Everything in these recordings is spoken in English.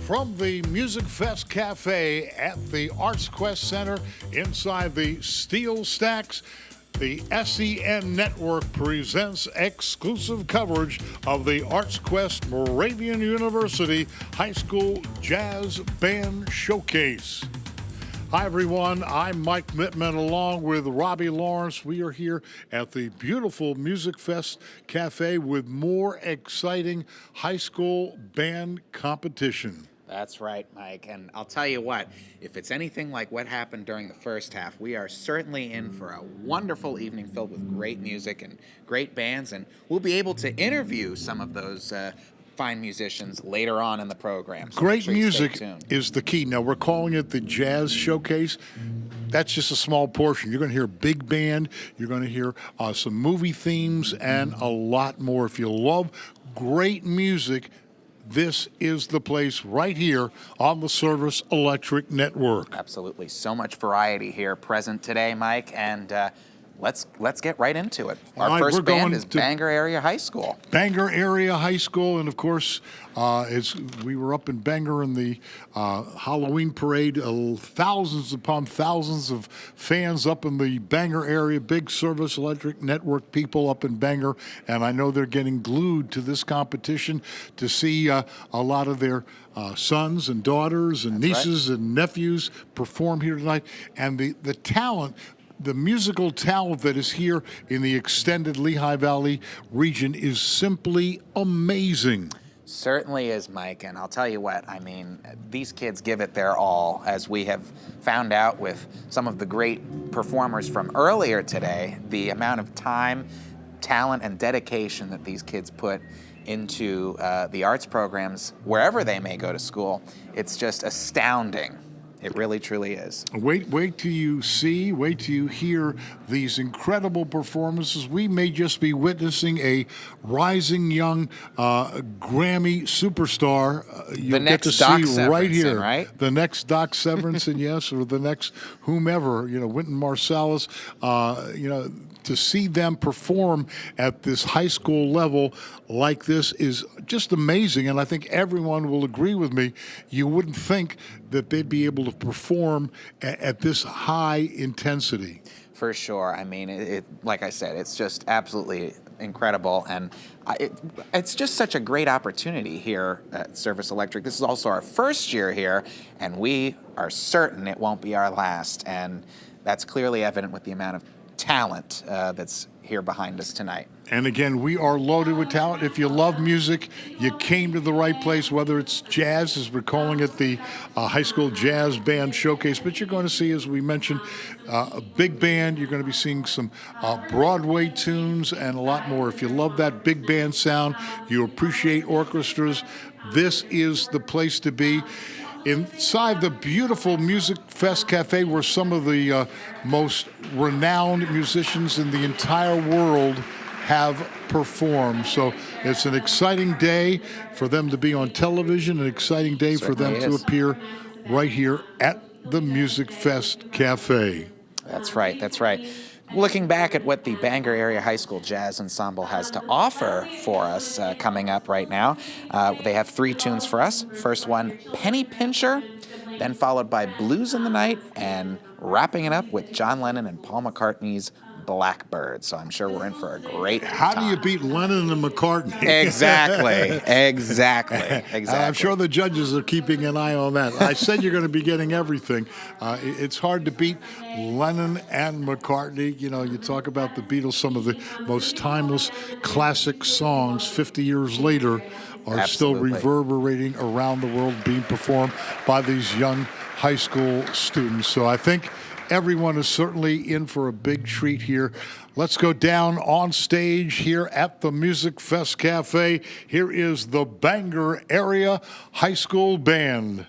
From the Music Fest Cafe at the Artsquest Center inside the SteelStacks, the SEN Network presents exclusive coverage of the Artsquest Moravian University High School Jazz Band Showcase. Hi, everyone. I'm Mike Mittman along with Robbie Lawrence. We are here at the beautiful Music Fest Cafe with more exciting high school band competition. That's right, Mike. And I'll tell you what, if it's anything like what happened during the first half, we are certainly in for a wonderful evening filled with great music and great bands. And we'll be able to interview some of those fine musicians later on in the program. So great music is the key. Now, we're calling it the Jazz Showcase. That's just a small portion. You're going to hear big band. You're going to hear some movie themes and a lot more. If you love great music, this is the place right here on the Service Electric Network. Absolutely. So much variety here present today, Mike. And let's get right into it. Our first band is Bangor Area High School. Bangor Area High School, and of course, we were up in Bangor in the Halloween parade. Thousands upon thousands of fans up in the Bangor area, big Service Electric Network people up in Bangor, and I know they're getting glued to this competition to see a lot of their sons and daughters and nieces and nephews perform here tonight, and the talent. The musical talent that is here in the extended Lehigh Valley region is simply amazing. Certainly is, Mike, and I'll tell you what, I mean, these kids give it their all, as we have found out with some of the great performers from earlier today, the amount of time, talent, and dedication that these kids put into the arts programs, wherever they may go to school. It's just astounding. It really, truly is. Wait till you hear these incredible performances. We may just be witnessing a rising young Grammy superstar. You'll get to see right here, right? The next Doc Severinsen, yes, or the next whomever, Wynton Marsalis, to see them perform at this high school level like this is just amazing. And I think everyone will agree with me. You wouldn't think that they'd be able to perform at this high intensity. For sure. I mean, like I said, it's just absolutely incredible. And it's just such a great opportunity here at Service Electric. This is also our first year here, and we are certain it won't be our last. And that's clearly evident with the amount of talent that's here behind us tonight. And again, we are loaded with talent. If you love music, you came to the right place, whether it's jazz, as we're calling it, the High School Jazz Band Showcase. But you're going to see, as we mentioned, a big band. You're going to be seeing some Broadway tunes and a lot more. If you love that big band sound, you appreciate orchestras, this is the place to be. Inside the beautiful Music Fest Cafe, where some of the most renowned musicians in the entire world have performed. So it's an exciting day for them to be on television, an exciting day for them to appear right here at the Music Fest Cafe. That's right, that's right. Looking back at what the Bangor Area High School Jazz Ensemble has to offer for us coming up right now, they have 3 tunes for us. First one, Penny Pincher, then followed by Blues in the Night, and wrapping it up with John Lennon and Paul McCartney's Blackbird. So I'm sure we're in for a great time. How do you beat Lennon and McCartney? Exactly. I'm sure the judges are keeping an eye on that. I said you're going to be getting everything. It's hard to beat Lennon and McCartney. You talk about the Beatles, some of the most timeless classic songs 50 years later are still reverberating around the world, being performed by these young high school students. So I think everyone is certainly in for a big treat here. Let's go down on stage here at the Music Fest Cafe. Here is the Bangor Area High School Band.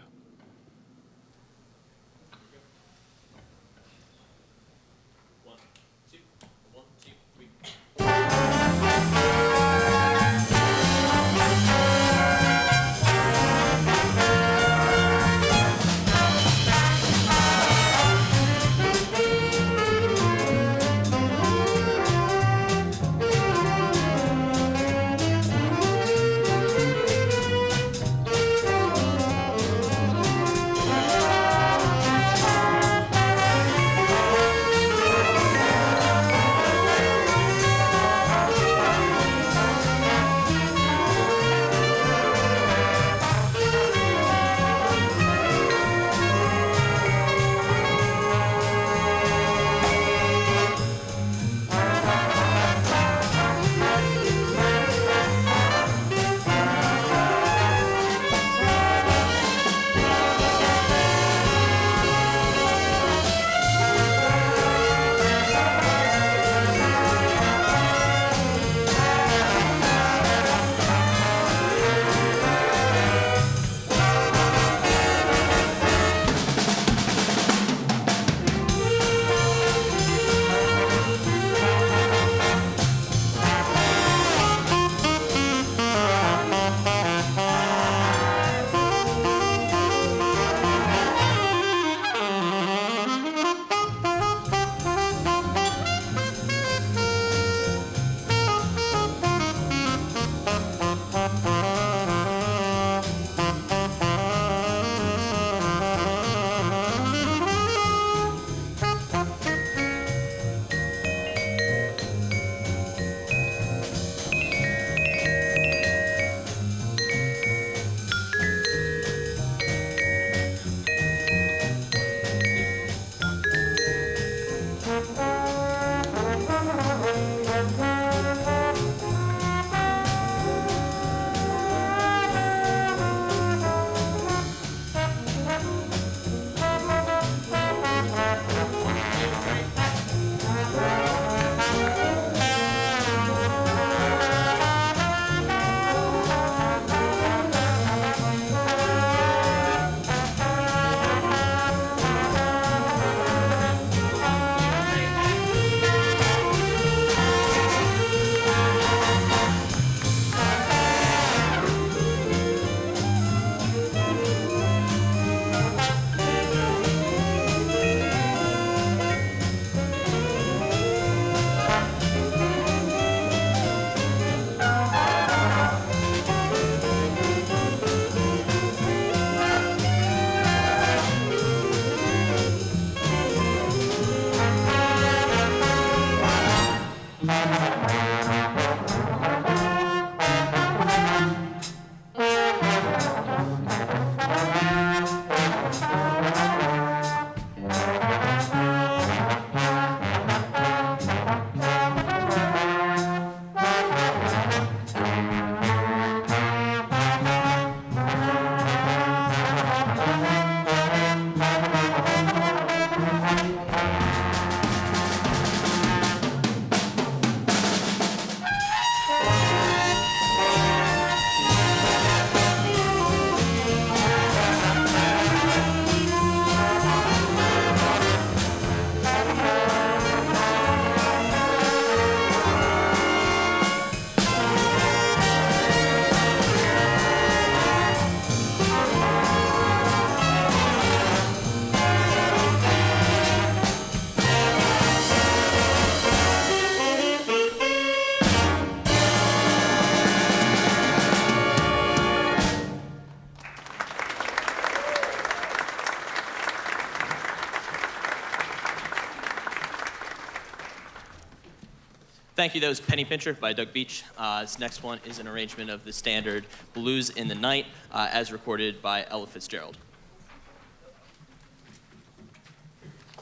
Thank you. That was Penny Pincher by Doug Beach. This next one is an arrangement of the standard Blues in the Night, as recorded by Ella Fitzgerald.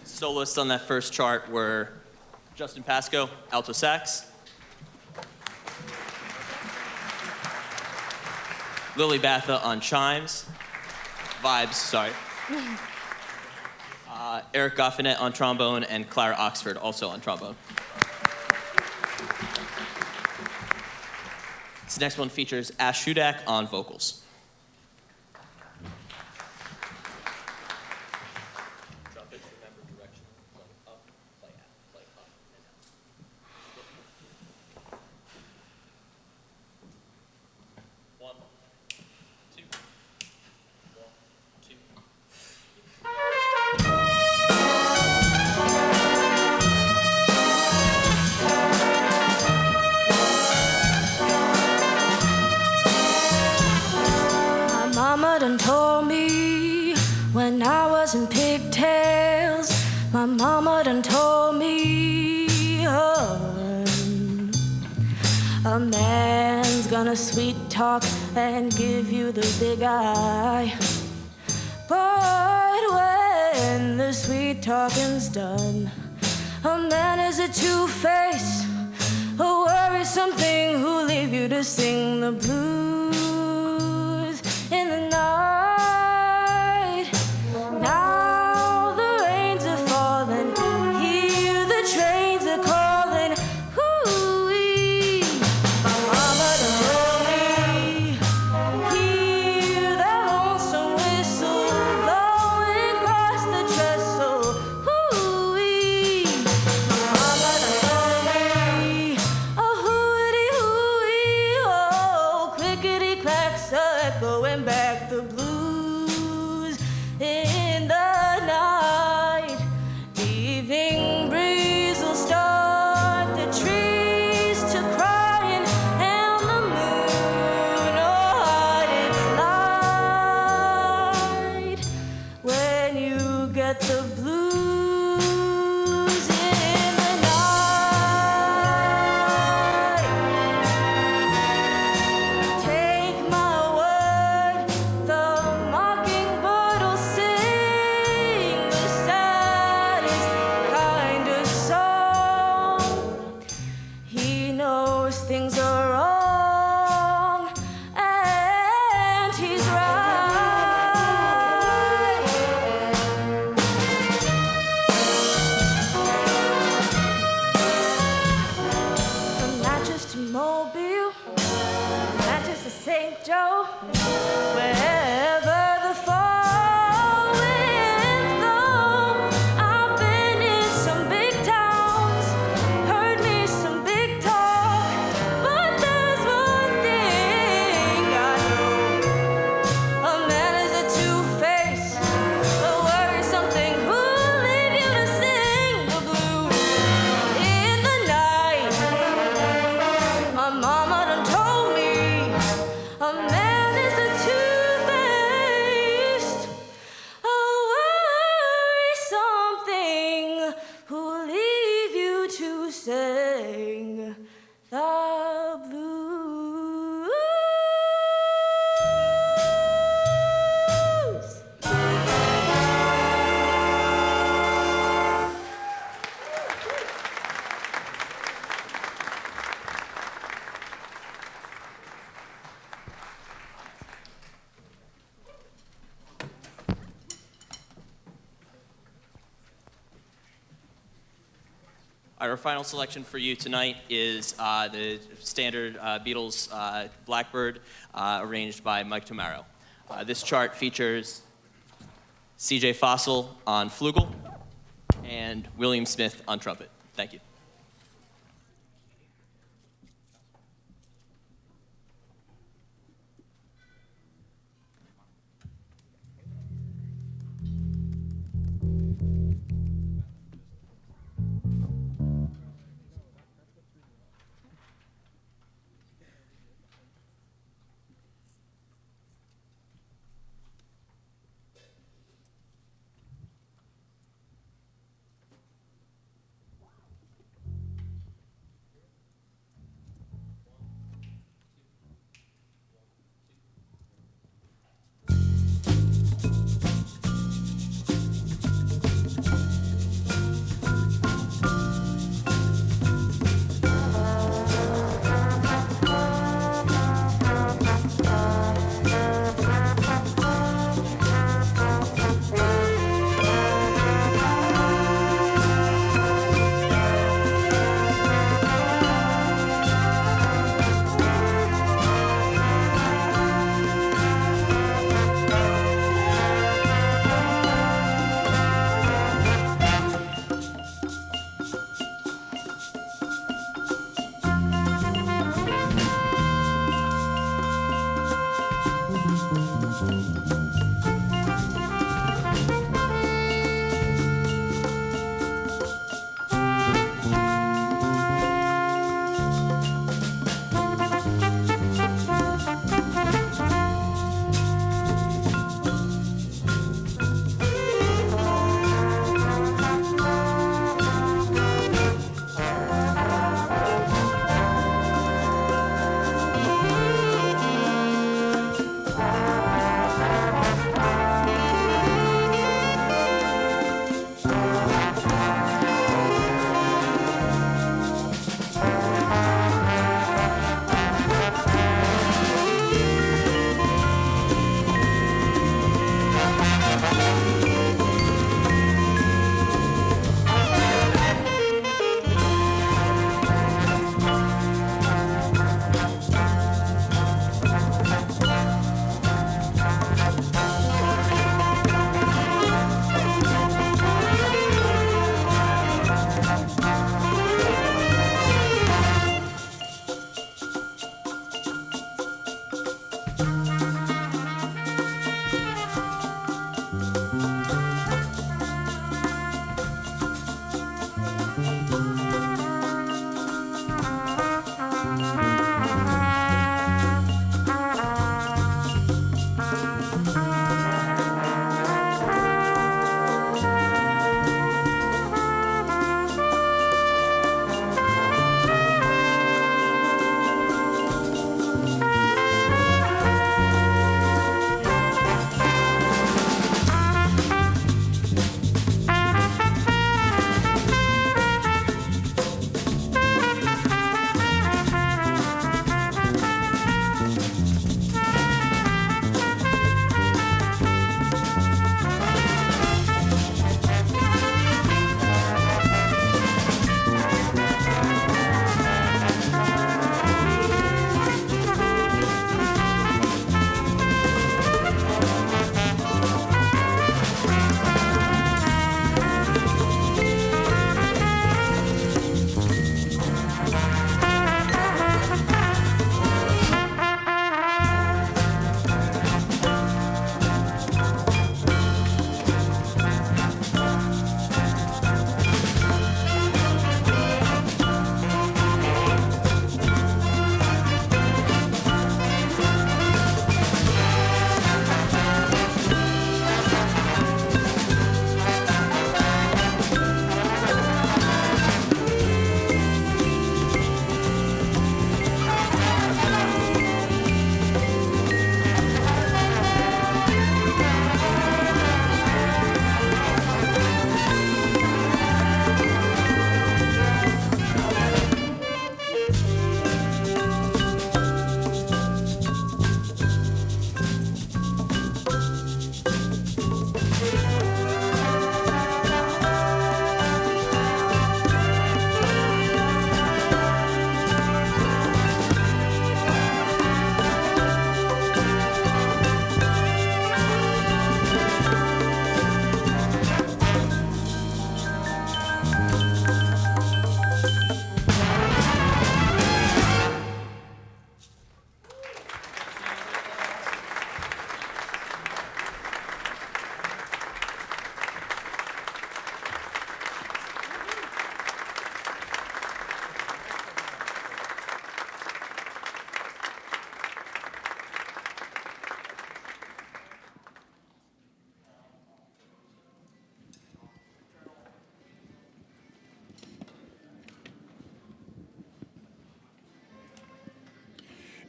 Soloists on that first chart were Justin Pascoe, alto sax, Lily Batha on chimes, Eric Goffinet on trombone, and Clara Oxford also on trombone. This next one features Ash Shudak on vocals. Trumpets, remember direction, play up, play out, play up, and out. 1, 2, 1, 2. Mama done told me when I was in pigtails. My mama done told me, a man's gonna sweet talk and give you the big eye. But when the sweet talking's done, a man is a two-face, a worrisome thing who'll leave you to sing the blues in the night. Now the rains are falling, hear the trains are calling. Hoo-wee. My mama done told me, hear that lonesome whistle blowing across the trestle. Hoo-wee. My mama done told me, oh hoo-wee, oh clickety-clacks are echoing back the blues in the night. The evening breeze will start the trees to crying, and the moon will hide its light when you get the blues in the night. Take my word, the mockingbird will sing the saddest kind of song. He knows things are wrong, and he's right. From Natchez to Mobile, Natchez to St. Joe, wherever the fall winds blow. I've been in some big towns, heard me some big talk, but there's one thing I know: a man is a two-face, a worrisome thing who'll leave you to sing the blues in the night. My mama done told me a man is a two-face, Our final selection for you tonight is the standard Beatles Blackbird, arranged by Mike Tomaro. This chart features C.J. Fossil on flugel and William Smith on trumpet. Thank you.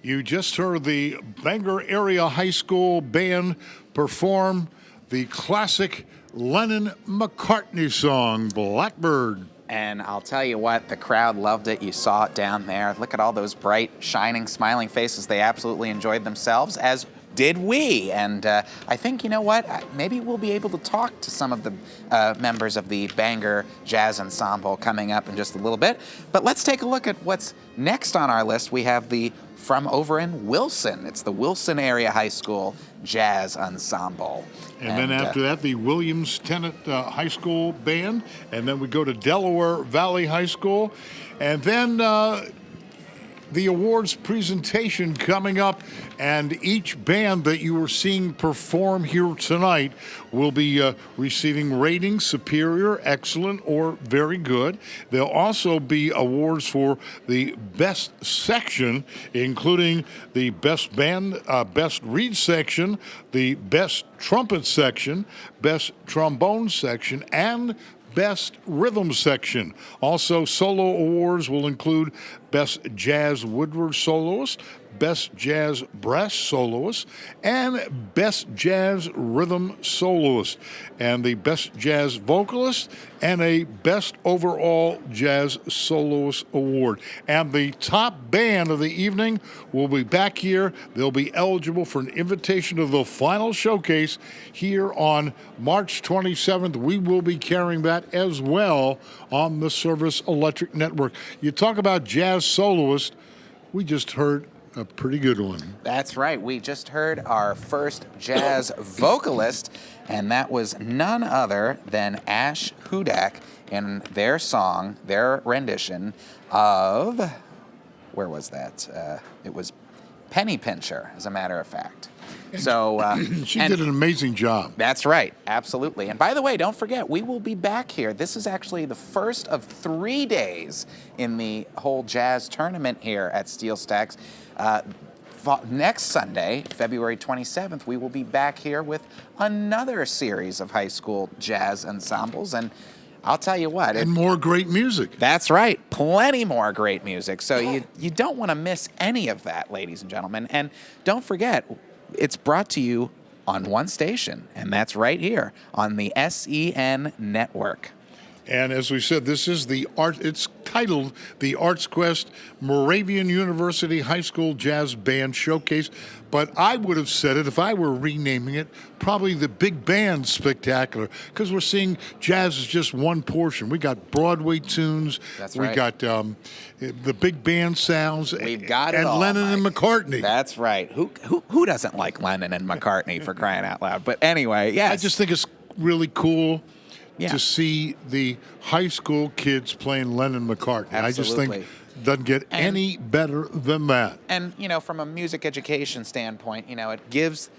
You just heard the Bangor Area High School Band perform the classic Lennon-McCartney song, Blackbird. And I'll tell you what, the crowd loved it. You saw it down there. Look at all those bright, shining, smiling faces. They absolutely enjoyed themselves, as did we. And I think, you know what, maybe we'll be able to talk to some of the members of the Bangor Jazz Ensemble coming up in just a little bit. But let's take a look at what's next on our list. We have the from over in Wilson. It's the Wilson Area High School Jazz Ensemble. And then after that, the Williams Tennant High School Band. And then we go to Delaware Valley High School. And then the awards presentation coming up. And each band that you are seeing perform here tonight will be receiving ratings superior, excellent, or very good. There'll also be awards for the best section, including the best band, best reed section, the best trumpet section, best trombone section, and Best Rhythm section. Also, solo awards will include Best Jazz Woodward Soloist, Best Jazz Brass Soloist, and Best Jazz Rhythm Soloist, and the Best Jazz Vocalist, and a Best Overall Jazz Soloist Award. And the top band of the evening will be back here. They'll be eligible for an invitation to the final showcase here on March 27th. We will be carrying that as well on the Service Electric Network. You talk about jazz soloist, we just heard a pretty good one. That's right. We just heard our first jazz vocalist, and that was none other than Ash Hudak in their song, their rendition of, where was that? It was Penny Pincher, as a matter of fact. So she did an amazing job. That's right, absolutely. And by the way, don't forget, we will be back here. This is actually the first of 3 days in the whole jazz tournament here at SteelStacks. Next Sunday, February 27th, we will be back here with another series of high school jazz ensembles. And I'll tell you what. And more great music. That's right. Plenty more great music. So you don't want to miss any of that, ladies and gentlemen. And don't forget, it's brought to you on one station, and that's right here on the SEN network. And as we said, this is it's titled the Artsquest Moravian University High School Jazz Band Showcase. But I would have said it, if I were renaming it, probably the Big Band Spectacular, because we're seeing jazz is just one portion. We got Broadway tunes. That's we right. got the big band sounds. We've got it and all, Lennon Mike. and McCartney. That's right. Who doesn't like Lennon and McCartney, for crying out loud? But anyway, yes. I just think it's really cool. Yeah. To see the high school kids playing Lennon McCartney. Absolutely. I just think doesn't get any better than that. And, from a music education standpoint, it gives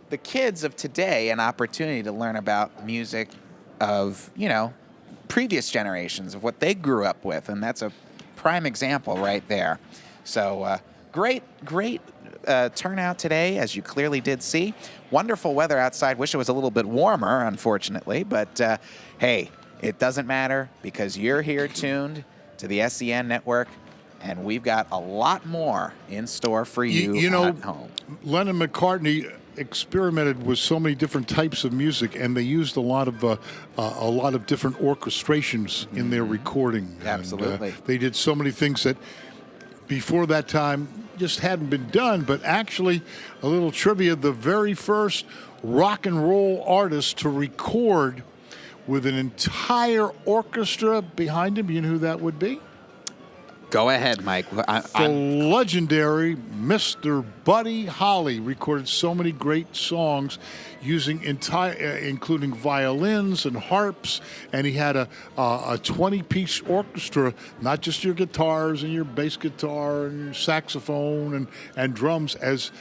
the kids of today an opportunity to learn about music of, previous generations, of what they grew up with. And that's a prime example right there. So great turnout today, as you clearly did see. Wonderful weather outside. Wish it was a little bit warmer, unfortunately. But, hey, it doesn't matter, because you're here tuned to the SEN network, and we've got a lot more in store for you, at home. Lennon McCartney experimented with so many different types of music, and they used a lot of different orchestrations in their recording. Absolutely. And, they did so many things that before that time just hadn't been done. But actually, a little trivia, the very first rock and roll artist to record with an entire orchestra behind him, you know who that would be? Go ahead, Mike. The legendary Mr. Buddy Holly recorded so many great songs using including violins and harps, and he had a 20-piece orchestra, not just your guitars and your bass guitar and your saxophone and drums, as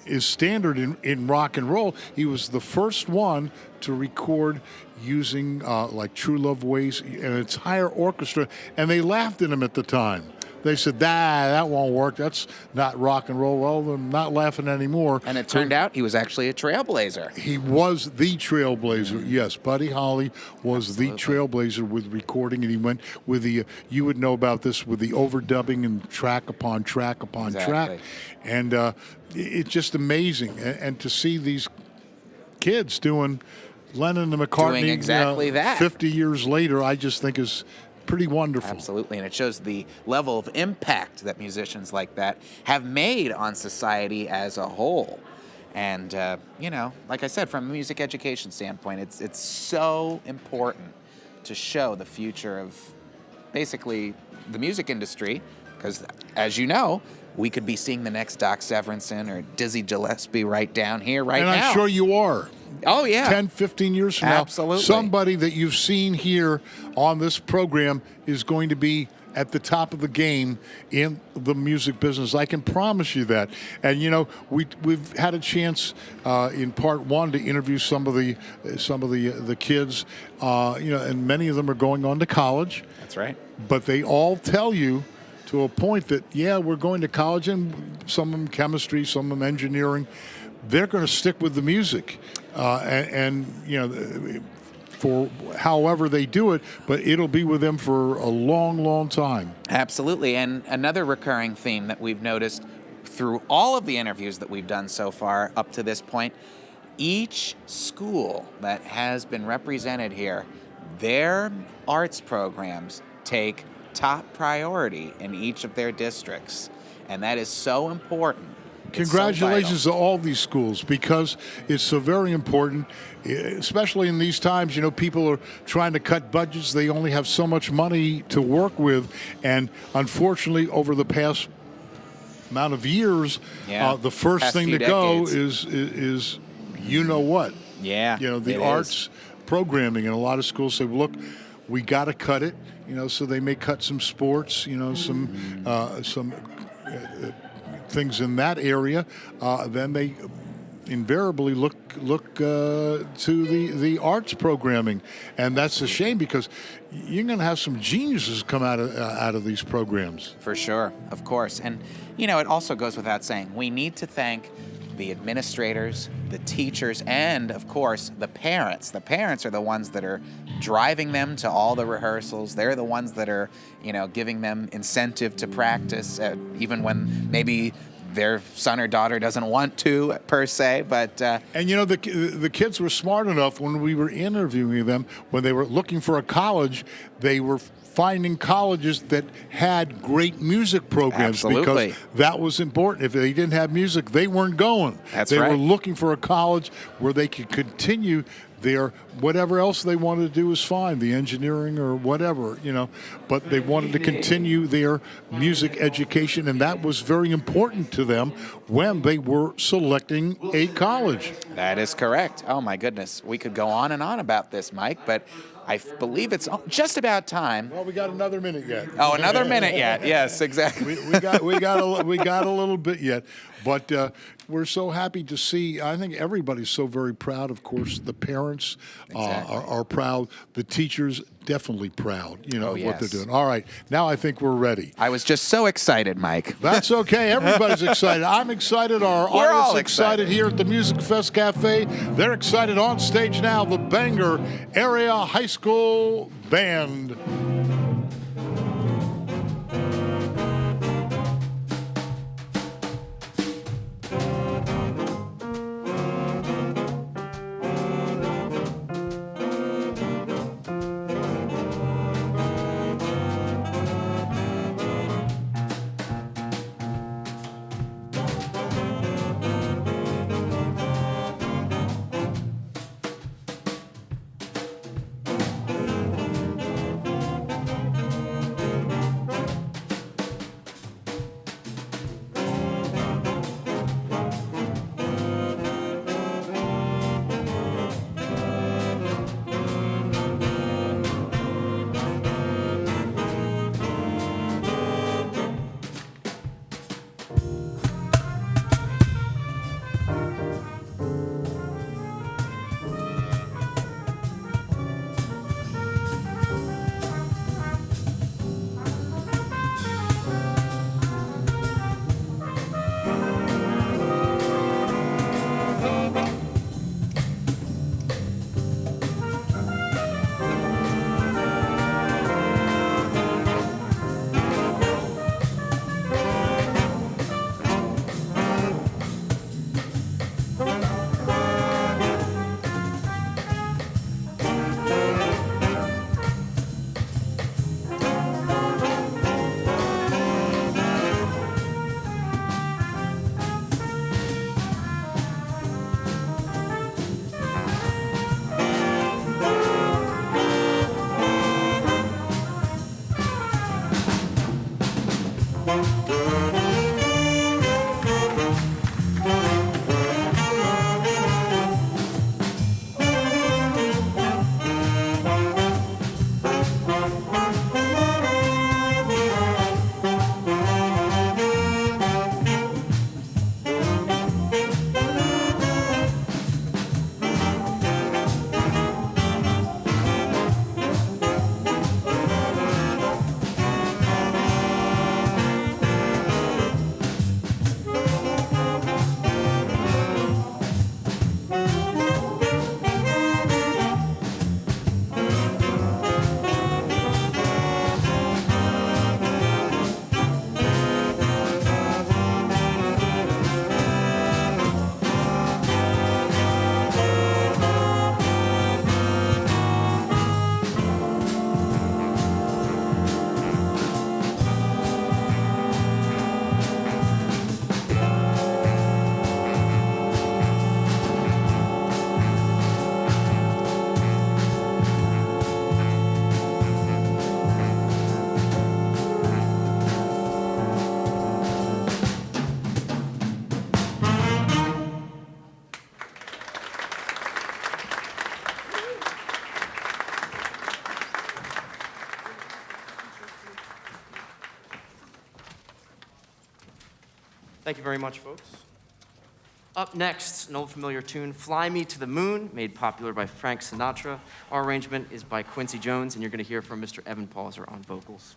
is standard in rock and roll. He was the first one to record using like True Love Waits, an entire orchestra, and they laughed at him at the time. they said, that won't work. That's not rock and roll. Well, they're not laughing anymore. And it turned out he was actually a trailblazer. He was the trailblazer. Yes, Buddy Holly was the trailblazer with recording, and he went with the, you would know about this, with the overdubbing and track upon track upon track. And it's just amazing. And to see these kids doing Lennon and McCartney Doing exactly that. 50 years later, I just think is pretty wonderful. Absolutely, and it shows the level of impact that musicians like that have made on society as a whole. And like I said, from a music education standpoint, it's so important to show the future of basically the music industry, because as you know, we could be seeing the next Doc Severinsen or Dizzy Gillespie right down here right now. And I'm sure you are. Oh, yeah. 10, 15 years from Absolutely. now, somebody that you've seen here on this program is going to be at the top of the game in the music business. I can promise you that. And we've had a chance in part one to interview some of the kids. And many of them are going on to college. That's right. But they all tell you to a point that we're going to college, and some of them chemistry, some of them engineering. They're going to stick with the music, for however they do it, but it'll be with them for a long, long time. Absolutely. And another recurring theme that we've noticed through all of the interviews that we've done so far up to this point, each school that has been represented here, their arts programs take top priority in each of their districts. And that is so important. Congratulations to all these schools, because it's so very important, especially in these times. People are trying to cut budgets. They only have so much money to work with. And unfortunately, over the past amount of years, the first thing to go is what? Yeah. The arts programming. And a lot of schools say, well, look, we got to cut it. So they may cut some sports, some things in that area. Then they invariably look to the arts programming, and that's a shame, because you're going to have some geniuses come out of these programs. For sure, of course. And it also goes without saying, we need to thank the administrators, the teachers, and of course the parents. The parents are the ones that are driving them to all the rehearsals. They're the ones that are, giving them incentive to practice, even when maybe their son or daughter doesn't want to, per se. But and the kids were smart enough when we were interviewing them, when they were looking for a college, they were finding colleges that had great music programs. Absolutely. Because that was important. If they didn't have music, they weren't going. That's they right. were looking for a college where they could continue their whatever else they wanted to do was fine, the engineering or whatever, but they wanted to continue their music education, and that was very important to them when they were selecting a college. that is correct. Oh my goodness, we could go on and on about this, Mike, but I believe it's just about time. Well, we got another minute yet. Oh, another minute yet. Yes, exactly. we got a little bit yet, but we're so happy to see. I think everybody's so very proud. Of course, the parents are proud. The teachers definitely proud. Of what they're doing. All right, now I think we're ready. I was just so excited, Mike. That's okay. Everybody's excited. I'm excited. Our We're artists all excited here at the Music Fest Cafe. They're excited on stage now. The Bangor Area High School Band. Thank you very much, folks. Up next, an old familiar tune, Fly Me to the Moon, made popular by Frank Sinatra. Our arrangement is by Quincy Jones, and you're going to hear from Mr. Evan Pauser on vocals.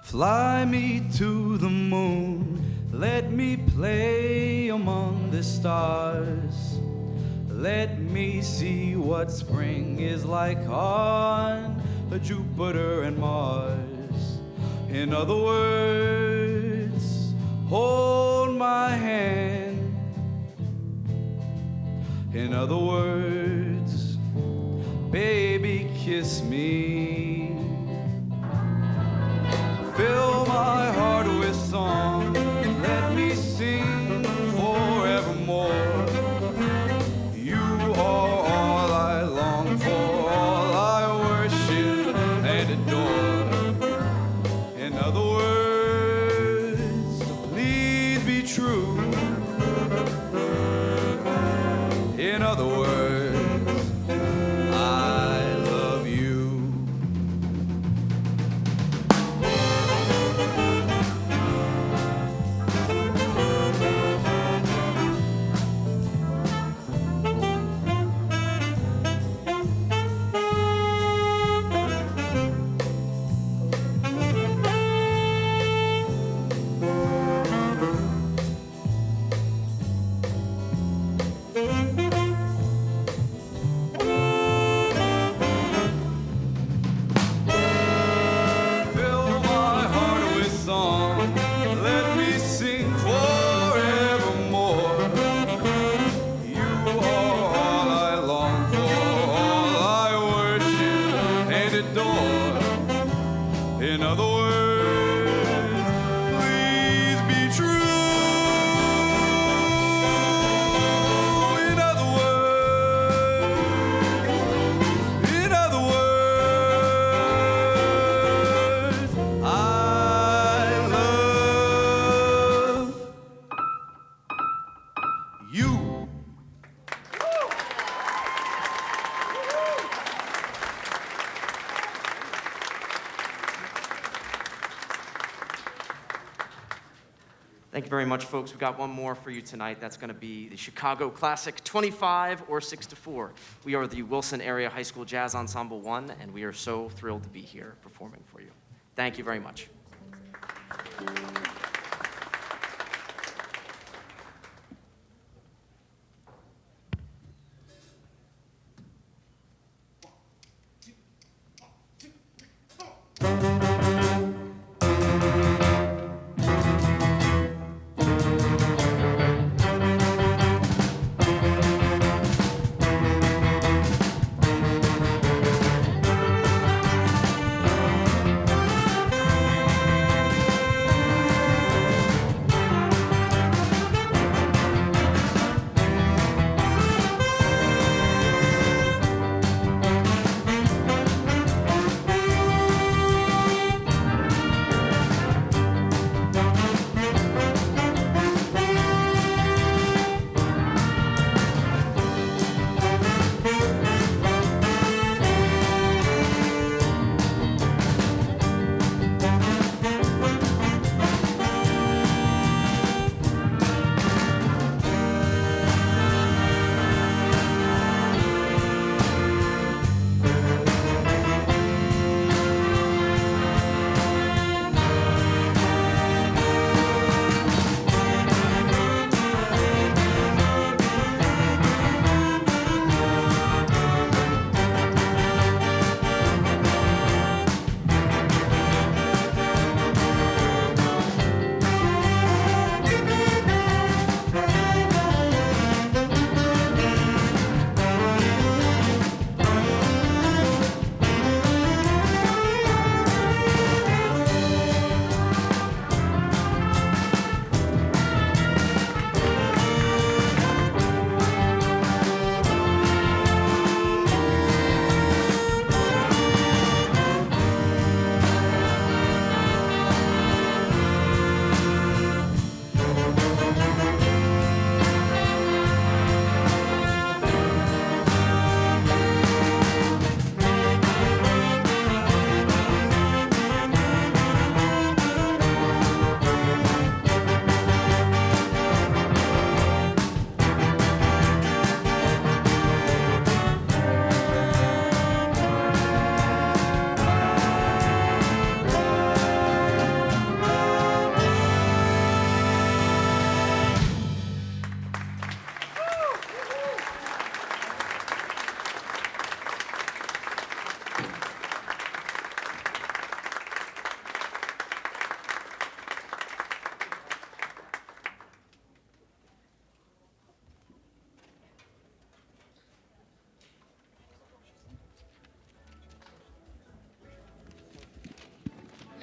Fly me to the moon, let me play among the stars. Let me see what spring is like on Jupiter and Mars. In other words, hold my hand. In other words, baby, kiss me. Fill my heart with song, let me sing forevermore. You are all I long for, all I worship and adore. In other words, please be true. In other words, I love you. In other words, please be true. In other words, I love you. Thank you very much, folks. We've got one more for you tonight. That's going to be the Chicago Classic 25 or 6-4. We are the Wilson Area High School Jazz Ensemble 1, and we are so thrilled to be here performing for you. Thank you very much.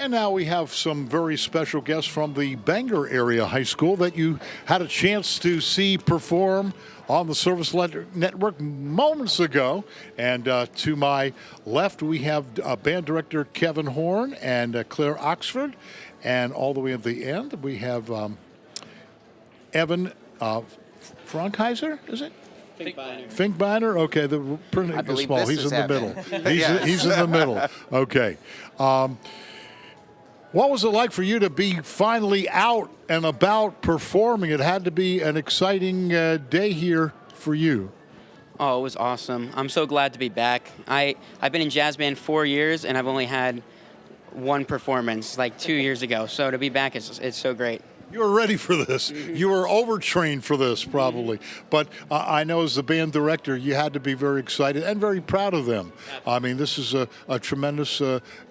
And now we have some very special guests from the Bangor Area High School that you had a chance to see perform on the Service Network moments ago. And to my left, we have band director Kevin Horn and Claire Oxford. And all the way at the end, we have Evan Frankheiser, is it? Finkbeiner? Okay, the printing is believe small. this He's is in the Evan. middle. He's in the middle. Okay. What was it like for you to be finally out and about performing? It had to be an exciting day here for you. Oh, it was awesome. I'm so glad to be back. I've been in jazz band 4 years, and I've only had one performance, like 2 years ago. So to be back, it's so great. You were ready for this. You were overtrained for this, probably. But I know as the band director, you had to be very excited and very proud of them. I mean, this is a tremendous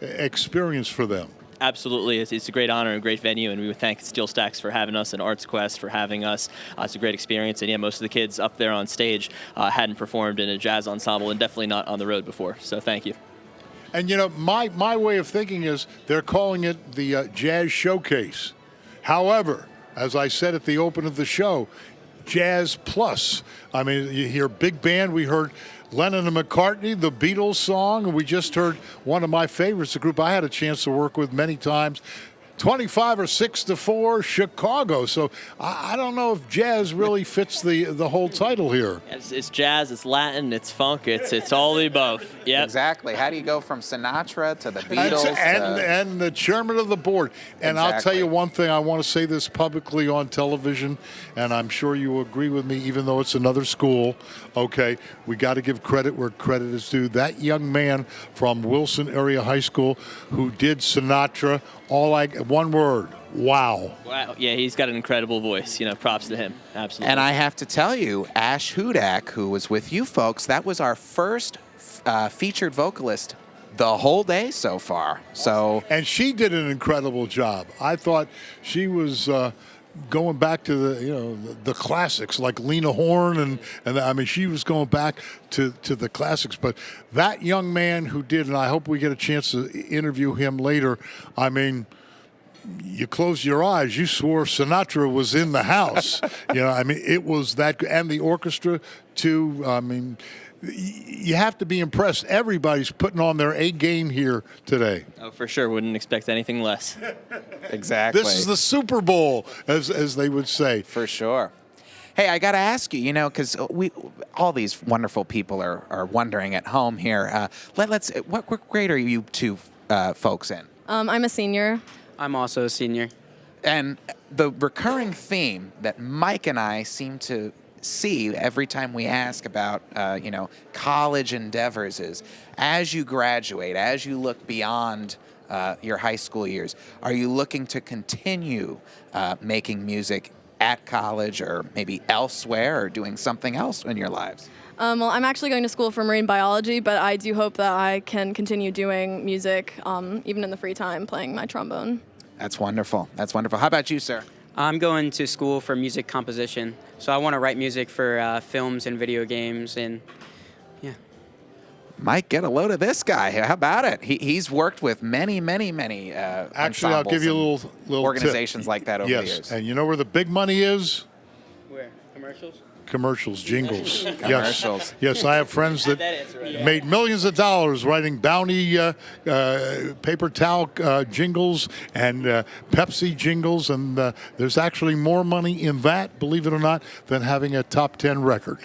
experience for them. Absolutely. It's a great honor and a great venue, and we would thank SteelStacks for having us and Artsquest for having us. It's a great experience, and yeah, most of the kids up there on stage hadn't performed in a jazz ensemble and definitely not on the road before, so thank you. And, you know, my way of thinking is they're calling it the Jazz Showcase. However, as I said at the open of the show, Jazz Plus. I mean, you hear big band. We heard Lennon and McCartney, the Beatles song, and we just heard one of my favorites, a group I had a chance to work with many times, 25 or 6 to 4, Chicago. So I don't know if jazz really fits the whole title here. It's jazz, it's Latin, it's funk, it's all the above. Yep. Exactly. How do you go from Sinatra to the Beatles? And the chairman of the board. And I'll tell you one thing, I want to say this publicly on television, and I'm sure you will agree with me, even though it's another school. Okay, we got to give credit where credit is due. That young man from Wilson Area High School who did Sinatra, one word, wow. Wow. Yeah, he's got an incredible voice. You know, props to him. Absolutely. And I have to tell you, Ash Hudak, who was with you folks, that was our first featured vocalist the whole day so far. So, and she did an incredible job. I thought she was going back to the classics like Lena Horne, and I mean she was going back to the classics. But that young man who did, and I hope we get a chance to interview him later. I mean, you close your eyes, you swore Sinatra was in the house. I mean, it was that, and the orchestra too. I mean, you have to be impressed. Everybody's putting on their A game here today. Oh, for sure. Wouldn't expect anything less. exactly. This is the Super Bowl, as they would say. For sure. Hey, I got to ask you, because all these wonderful people are wondering at home here. What grade are you two folks in? I'm a senior. I'm also a senior. And the recurring theme that Mike and I seem to see every time we ask about, college endeavors is, as you graduate, as you look beyond your high school years, are you looking to continue making music at college or maybe elsewhere or doing something else in your lives? Well, I'm actually going to school for marine biology, but I do hope that I can continue doing music, even in the free time, playing my trombone. That's wonderful. That's wonderful. How about you, sir? I'm going to school for music composition, so I want to write music for films and video games, and yeah. Mike, get a load of this guy. How about it? He's worked with many Actually, I'll give you a little organizations tip. like that over the yes, years. and you know where the big money is? Where? Commercials? Commercials, jingles. Commercials. Yes, I have friends that made millions of dollars writing Bounty paper towel jingles and Pepsi jingles, and there's actually more money in that, believe it or not, than having a top 10 record.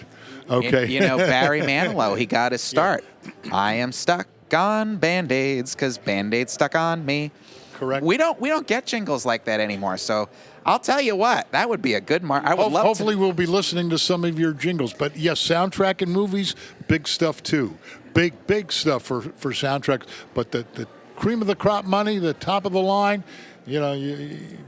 Okay. Barry Manilow, he got his start. I am stuck on Band-Aids because Band-Aids stuck on me. Correct. We don't get jingles like that anymore, so I'll tell you what, that would be a good mark. I would love Hopefully we'll be listening to some of your jingles. But yes, soundtrack and movies, big stuff too. Big stuff for soundtracks. But the cream of the crop money, the top of the line, you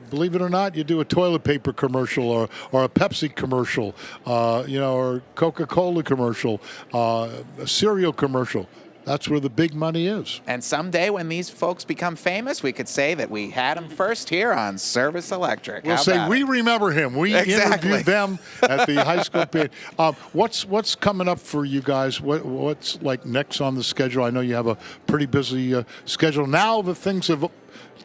believe it or not, you do a toilet paper commercial or a Pepsi commercial, or Coca-Cola commercial, a cereal commercial. That's where the big money is. And someday when these folks become famous, we could say that we had them first here on Service Electric. We'll How say about we it? remember him. We Exactly. interviewed them at the high school band. What's coming up for you guys? What's like next on the schedule? I know you have a pretty busy schedule. Now that things have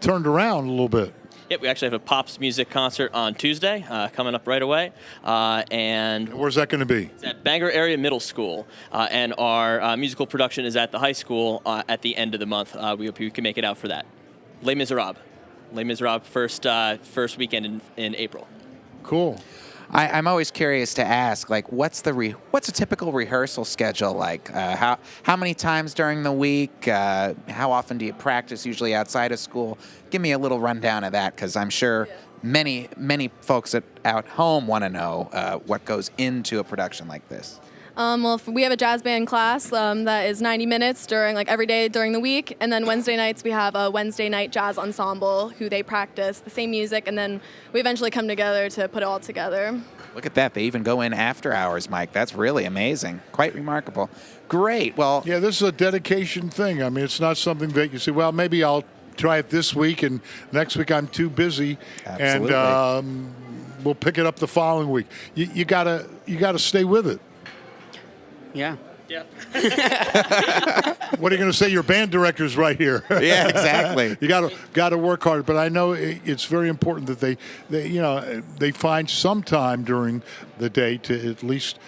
turned around a little bit. Yep, we actually have a Pops music concert on Tuesday coming up right away. And Where's that going to be? it's at Bangor Area Middle School. And our musical production is at the high school at the end of the month. We hope you can make it out for that. Les Miserables. Les Miserables, first weekend in April. Cool. I'm always curious to ask, like, what's a typical rehearsal schedule like? How many times during the week? How often do you practice? Usually outside of school. Give me a little rundown of that, because I'm sure many folks out home want to know what goes into a production like this. Well, we have a jazz band class that is 90 minutes during every day during the week, and then Wednesday nights we have a Wednesday night jazz ensemble who they practice the same music, and then we eventually come together to put it all together. Look at that. They even go in after hours, Mike. That's really amazing. Quite remarkable. Great. Well, Yeah, this is a dedication thing. I mean, it's not something that you say, well, maybe I'll try it this week, and next week I'm too busy, Absolutely. and we'll pick it up the following week. You gotta stay with it. Yeah. Yep. What are you going to say? Your band director's right here. yeah, exactly. You got to work hard, but I know it's very important that they find some time during the day to at least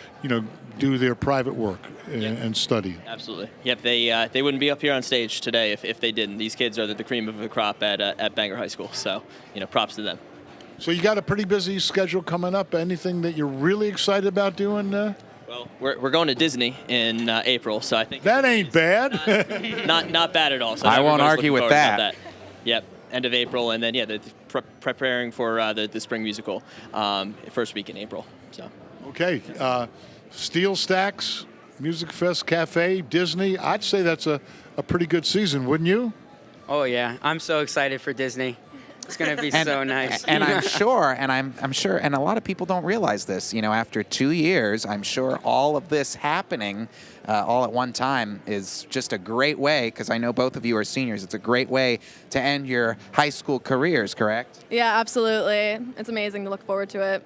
do their private work and study. Absolutely. Yep, they wouldn't be up here on stage today if they didn't. These kids are the cream of the crop at Bangor High School, so props to them. So you got a pretty busy schedule coming up. Anything that you're really excited about doing? Well, we're going to Disney in April, so I think That ain't bad. not bad at all. So I won't everybody's argue looking with forward about that. Yep, end of April, and then the preparing for the spring musical, first week in April. So Okay. SteelStacks, Music Fest Cafe, Disney. I'd say that's a pretty good season, wouldn't you? Oh yeah, I'm so excited for Disney. It's gonna be so nice. And I'm sure, and a lot of people don't realize this. After 2 years, I'm sure all of this happening all at one time is just a great way, because I know both of you are seniors. It's a great way to end your high school careers, correct? Yeah, absolutely. It's amazing to look forward to it.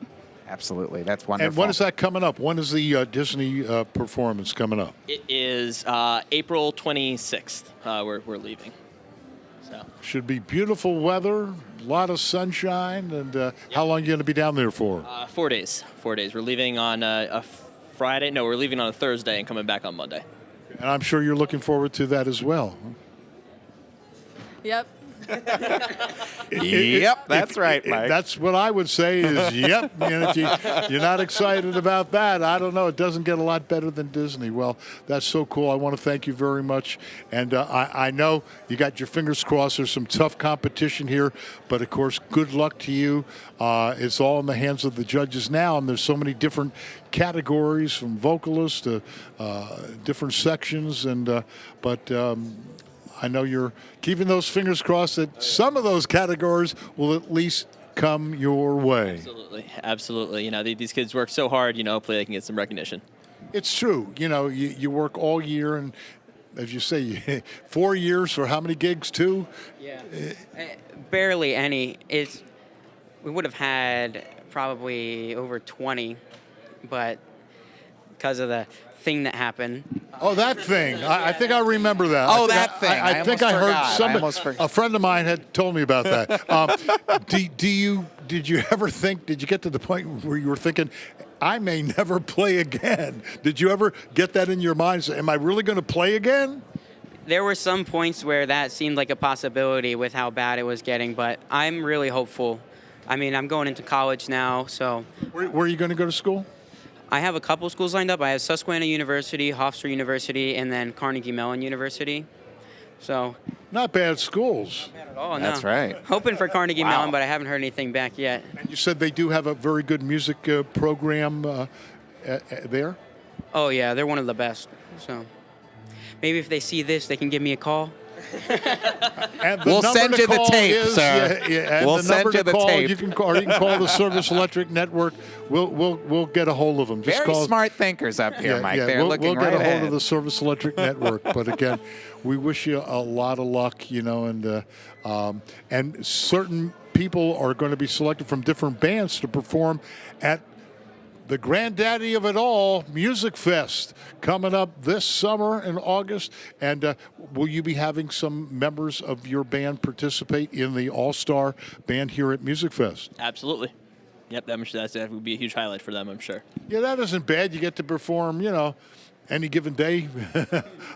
Absolutely. That's wonderful. And when is that coming up? When is the Disney performance coming up? it is April 26th. We're leaving. So Should be beautiful weather, a lot of sunshine, and how long are you going to be down there for? 4 days. 4 days. We're leaving on a Friday. No, we're leaving on a Thursday and coming back on Monday. And I'm sure you're looking forward to that as well. Yep. Yep, that's right, Mike. That's what I would say is, yep. And if you're not excited about that, I don't know. It doesn't get a lot better than Disney. Well, that's so cool. I want to thank you very much. And I know you got your fingers crossed. There's some tough competition here. But, of course, good luck to you. It's all in the hands of the judges now. And there's so many different categories, from vocalists to different sections. But I know you're keeping those fingers crossed that some of those categories will at least come your way. Absolutely. These kids work so hard. Hopefully they can get some recognition. It's true. You work all year, and as you say, 4 years for how many gigs? 2? Yeah. Barely any. We would have had probably over 20, but because of the thing that happened. Oh, that thing. I think I remember that. Oh, I think that thing. I think I almost heard forgot. I somebody, almost forgot. a friend of mine had told me about that. Did you ever think, did you get to the point where you were thinking, I may never play again? Did you ever get that in your mind? Say, am I really going to play again? There were some points where that seemed like a possibility with how bad it was getting, but I'm really hopeful. I mean, I'm going into college now, so. Where are you going to go to school? I have a couple schools lined up. I have Susquehanna University, Hofstra University, and then Carnegie Mellon University. So. Not bad schools. Not at all, no. That's right. Hoping for Carnegie Wow. Mellon, but I haven't heard anything back yet. And you said they do have a very good music program there? Oh, yeah, they're one of the best. So maybe if they see this, they can give me a call. And the We'll number send to you the call tape, is, sir. and We'll the send number you to the call, tape. you can call the Service Electric Network. We'll get a hold of them. Just Very call, smart thinkers up here, Mike. They're we'll looking get right a hold ahead. of the Service Electric Network. But again, we wish you a lot of luck, and certain people are going to be selected from different bands to perform at the granddaddy of it all, Music Fest, coming up this summer in August. And will you be having some members of your band participate in the All-Star band here at Music Fest? Absolutely. Yep, that would be a huge highlight for them, I'm sure. Yeah, that isn't bad. You get to perform, any given day,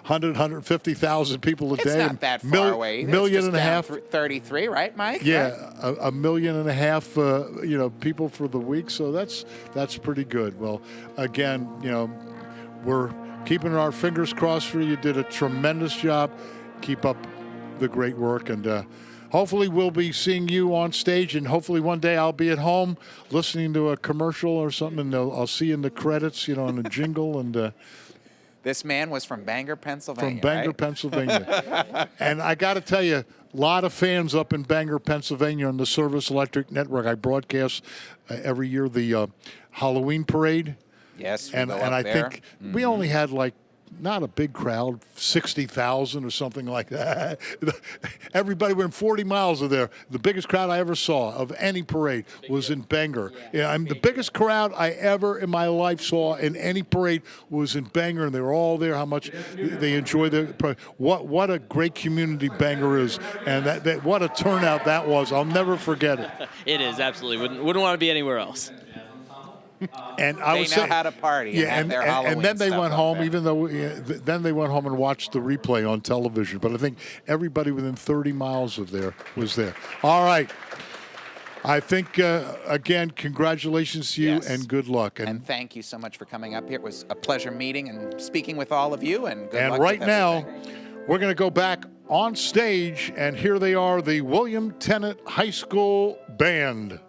150,000 people a day. It's not that far away either. Million It's and a just half. down 33, right, Mike? Yeah, Right? a million and a half, people for the week. So that's pretty good. Well, again, we're keeping our fingers crossed for you. You did a tremendous job. Keep up the great work, and hopefully we'll be seeing you on stage. And hopefully one day I'll be at home listening to a commercial or something, and I'll see you in the credits, in a jingle and. This man was from Bangor, Pennsylvania. From Bangor, right? Pennsylvania. And I got to tell you, a lot of fans up in Bangor, Pennsylvania on the Service Electric Network. I broadcast every year the Halloween parade. Yes, we And go I up there. think we only had not a big crowd, 60,000 or something like that. Everybody went 40 miles of there. The biggest crowd I ever saw of any parade was in Bangor. Yeah, the biggest crowd I ever in my life saw in any parade was in Bangor, and they were all there. How much they enjoy the parade. What a great community Bangor is, and that what a turnout that was. I'll never forget it. It is, absolutely. Wouldn't want to be anywhere else. And I They was know saying, how to party and have their Halloween and then they stuff went up home. there. Even though then they went home and watched the replay on television. But I think everybody within 30 miles of there was there. All right, I think again, congratulations to you Yes. and good luck. And thank you so much for coming up here. It was a pleasure meeting and speaking with all of you. And good And luck right with now, everything. we're going to go back on stage, and here they are, the William Tennant High School Band.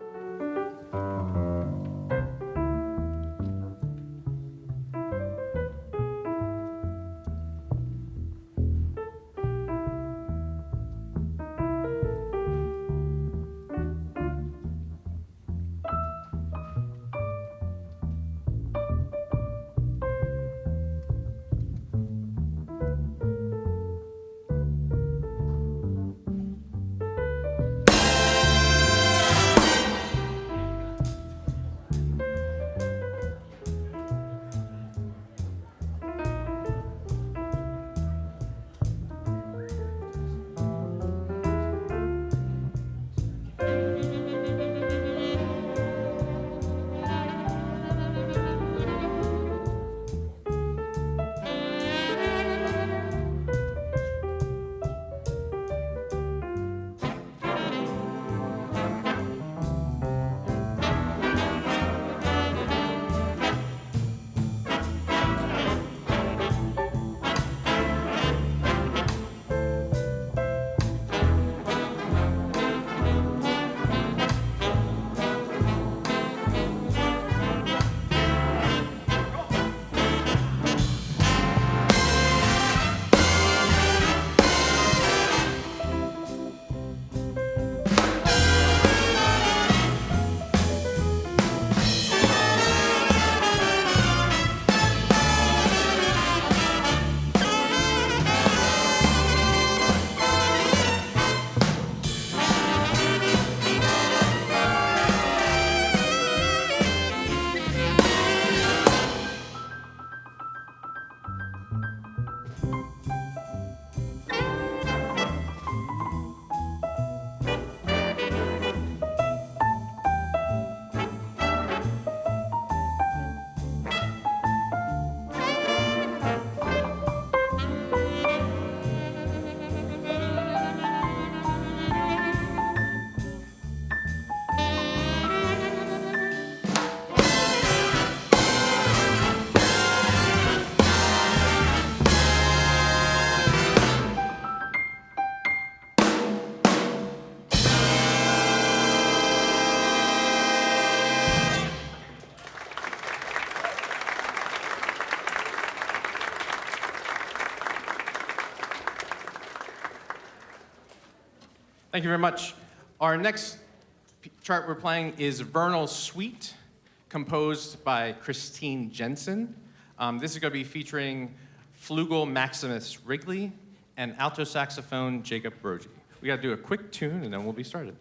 Thank you very much. Our next chart we're playing is Vernal Suite, composed by Christine Jensen. This is going to be featuring flugel Maximus Wrigley and alto saxophone Jacob Brogy. We got to do a quick tune and then we'll be started.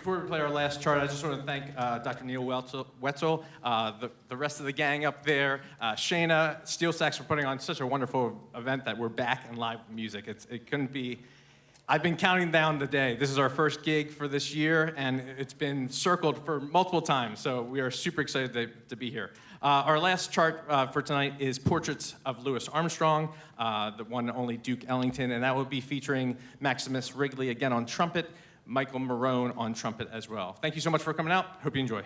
Before we play our last chart, I just want to thank Dr. Neil Wetzel, the rest of the gang up there, Shayna, SteelStacks for putting on such a wonderful event that we're back in live music. It couldn't be. I've been counting down the day. This is our first gig for this year, and it's been circled for multiple times, so we are super excited to be here. Our last chart for tonight is Portraits of Louis Armstrong, the one and only Duke Ellington, and that will be featuring Maximus Wrigley again on trumpet, Michael Marone on trumpet as well. Thank you so much for coming out. Hope you enjoy.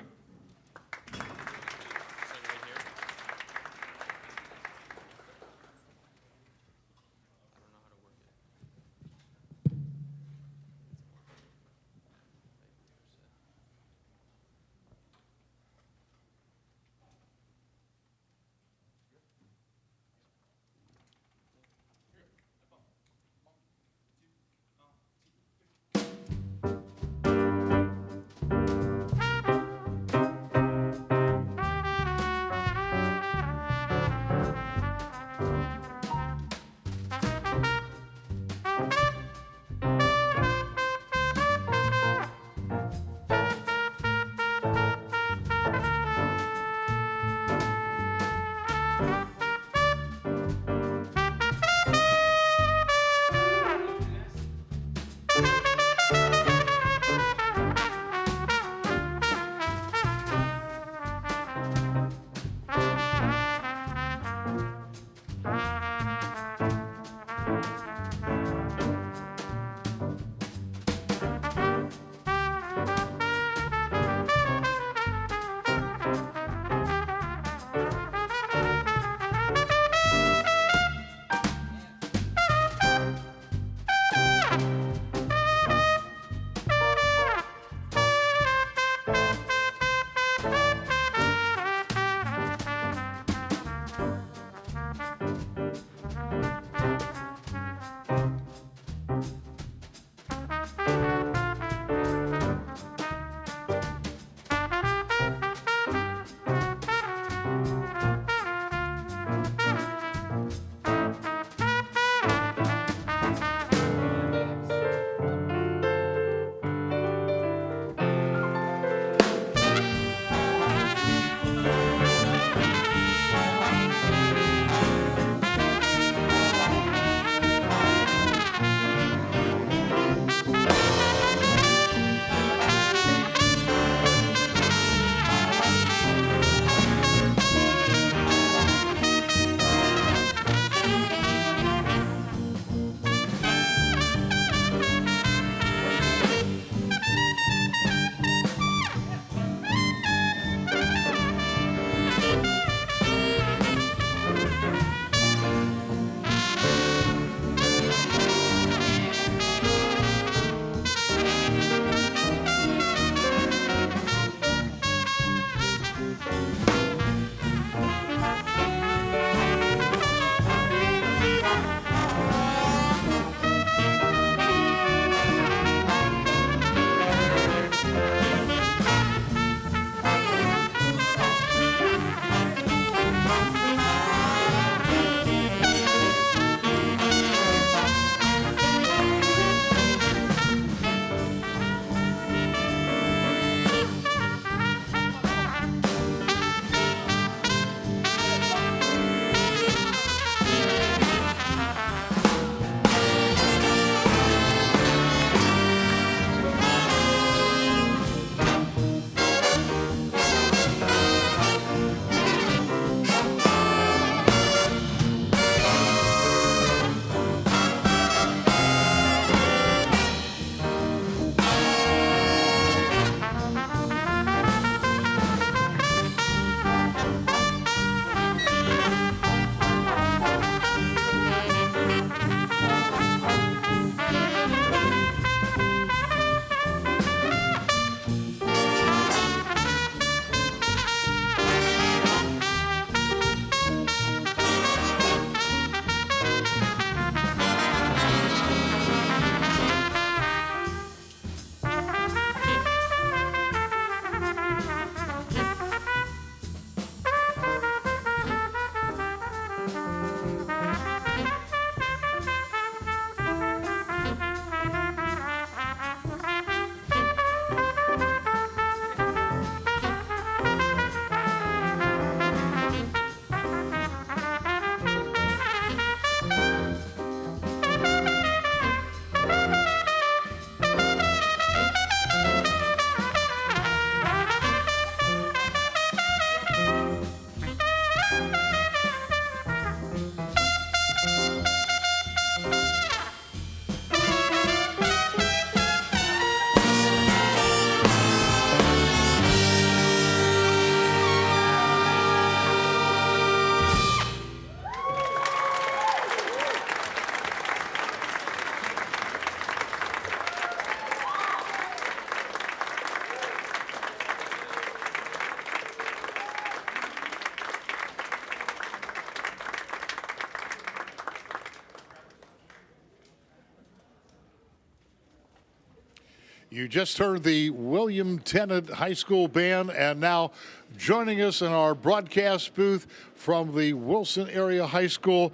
You just heard the William Tennant High School Band, and now joining us in our broadcast booth from the Wilson Area High School,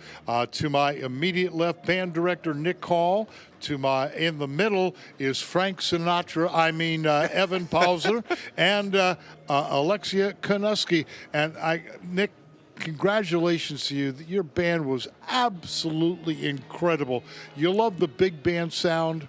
to my immediate left, band director Nick Hall. In the middle is Frank Sinatra, Evan Pauser, and Alexia Konuski. And Nick, congratulations to you. Your band was absolutely incredible. You love the big band sound.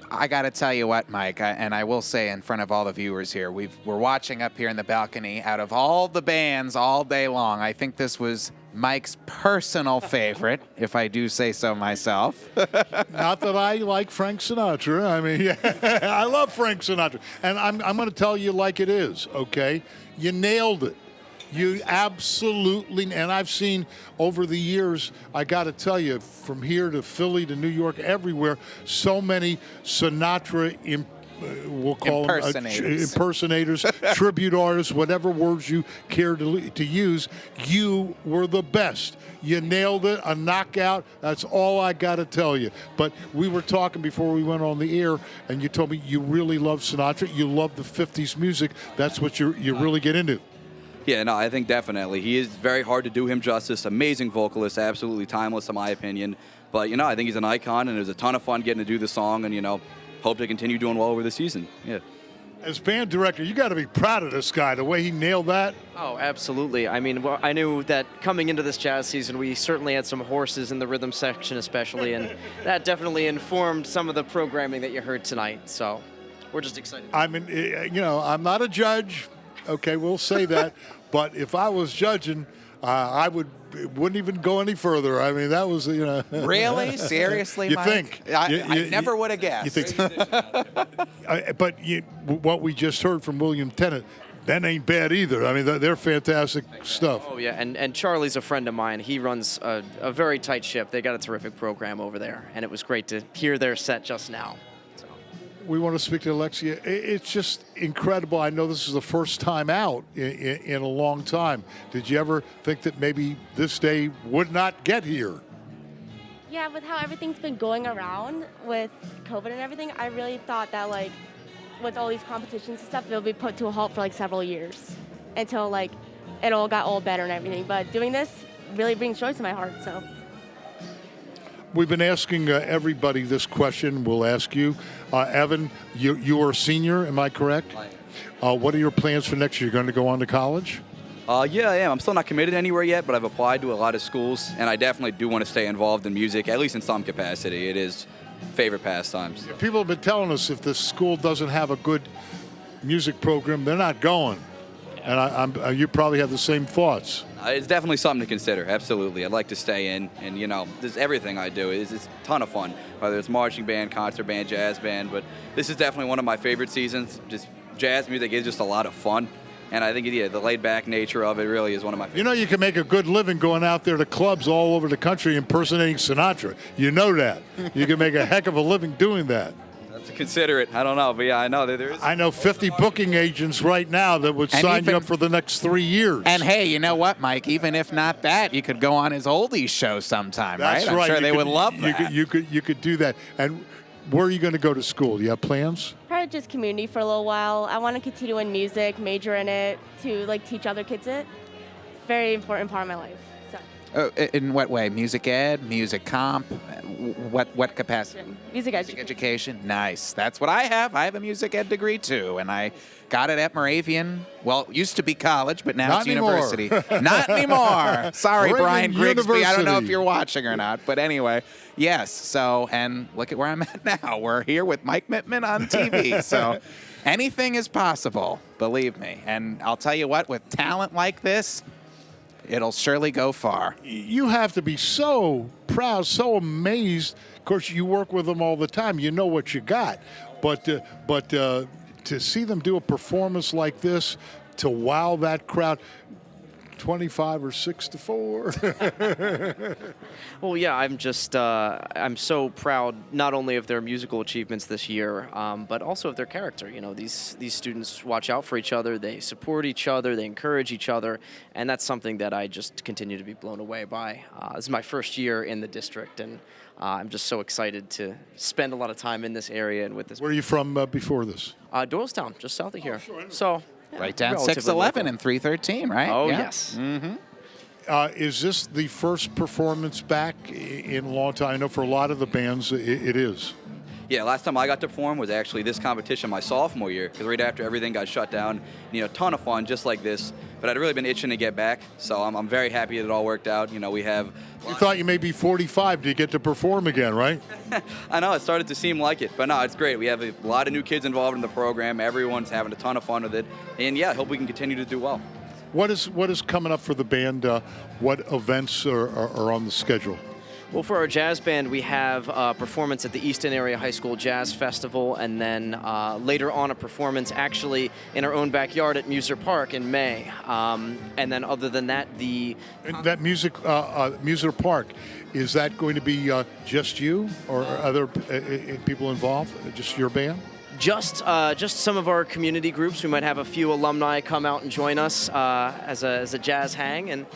I got to tell you what, Mike, and I will say in front of all the viewers here, we're watching up here in the balcony. Out of all the bands all day long, I think this was Mike's personal favorite, if I do say so myself. Not that I like Frank Sinatra. I love Frank Sinatra. And I'm going to tell you like it is, okay? You nailed it. You absolutely, and I've seen over the years, I got to tell you, from here to Philly to New York, everywhere, so many Sinatra we'll call impersonators, tribute artists, whatever words you care to use. You were the best. You nailed it, a knockout. That's all I got to tell you. But we were talking before we went on the air, and you told me you really love Sinatra. You love the 50s music. That's what you really get into. Yeah, no, I think definitely. He is very hard to do him justice. Amazing vocalist, absolutely timeless in my opinion. But, I think he's an icon, and it was a ton of fun getting to do the song, and, hope to continue doing well over the season. Yeah. As band director, you got to be proud of this guy, the way he nailed that. Oh, absolutely. I knew that coming into this jazz season, we certainly had some horses in the rhythm section especially, and that definitely informed some of the programming that you heard tonight. So we're just excited. I'm not a judge. Okay, we'll say that. But if I was judging, I wouldn't even go any further. That was, Really? Seriously, you Mike? think? I never would have guessed. You think? But what we just heard from William Tennant, that ain't bad either. They're fantastic stuff. Oh, yeah, and Charlie's a friend of mine. He runs a very tight ship. They got a terrific program over there, and it was great to hear their set just now. We want to speak to Alexia. It's just incredible. I know this is the first time out in a long time. Did you ever think that maybe this day would not get here? Yeah, with how everything's been going around with COVID and everything, I really thought that, with all these competitions and stuff, it'll be put to a halt for, several years until, it all got all better and everything. But doing this really brings joy to my heart, so. We've been asking everybody this question. We'll ask you. Evan, you are a senior, am I correct? What are your plans for next year? You're going to go on to college? Yeah, I am. I'm still not committed anywhere yet, but I've applied to a lot of schools, and I definitely do want to stay involved in music, at least in some capacity. It is favorite pastimes. People have been telling us if the school doesn't have a good music program, they're not going. And you probably have the same thoughts. It's definitely something to consider, absolutely. I'd like to stay in, and this everything I do is a ton of fun, whether it's marching band, concert band, jazz band, but this is definitely one of my favorite seasons. Just jazz music is just a lot of fun, and I think the laid-back nature of it really is one of my favorites. You can make a good living going out there to clubs all over the country impersonating Sinatra. You know that. You can make a heck of a living doing that. To consider it. I don't know, but yeah, I know that there is. I know 50 booking agents right now that would sign you up for the next 3 years. And hey, you know what, Mike? Even if not that, you could go on his oldies show sometime, That's right? I'm sure they would love that. You could do that. And where are you going to go to school? Do you have plans? Probably just community for a little while. I want to continue in music, major in it, to teach other kids it. Very important part of my life. So. In what way? Music ed, music comp, what capacity? Music education. Nice. That's what I have. I have a music ed degree too, and I got it at Moravian. Well, it used to be college, but now it's university. Not anymore. Sorry, Brian Grigsby. I don't know if you're watching or not, but anyway, yes. So, and look at where I'm at now. We're here with Mike Mittman on TV. So, anything is possible, believe me. And I'll tell you what, with talent like this, It'll surely go far. You have to be so proud, so amazed. Of course, you work with them all the time. You know what you got. But to see them do a performance like this, to wow that crowd, 25 or 6 to 4. Well, yeah, I'm so proud not only of their musical achievements this year, but also of their character. You know, these students watch out for each other, they support each other, they encourage each other, and that's something that I just continue to be blown away by. This is my first year in the district, and I'm just so excited to spend a lot of time in this area and with this. Where are you from before this? Doylestown, just south of here. So. Right down relatively 611 local. and 313, right? Oh, Yeah. yes. Is this the first performance back in a long time? I know for a lot of the bands it is. Yeah, last time I got to perform was actually this competition my sophomore year, because right after everything got shut down, you know, a ton of fun, just like this. But I'd really been itching to get back, so I'm very happy that it all worked out. You know, we have. You thought you may be 45 to get to perform again, right? I know, it started to seem like it, but no, it's great. We have a lot of new kids involved in the program. Everyone's having a ton of fun with it, and yeah, I hope we can continue to do well. What is coming up for the band? What events are on the schedule? Well, for our jazz band, we have a performance at the Easton Area High School Jazz Festival, and then later on a performance actually in our own backyard at Muser Park in May. And then other than that, And that Muser Park, is that going to be just you or are other people involved? Just your band? just some of our community groups. We might have a few alumni come out and join us as a jazz hang. And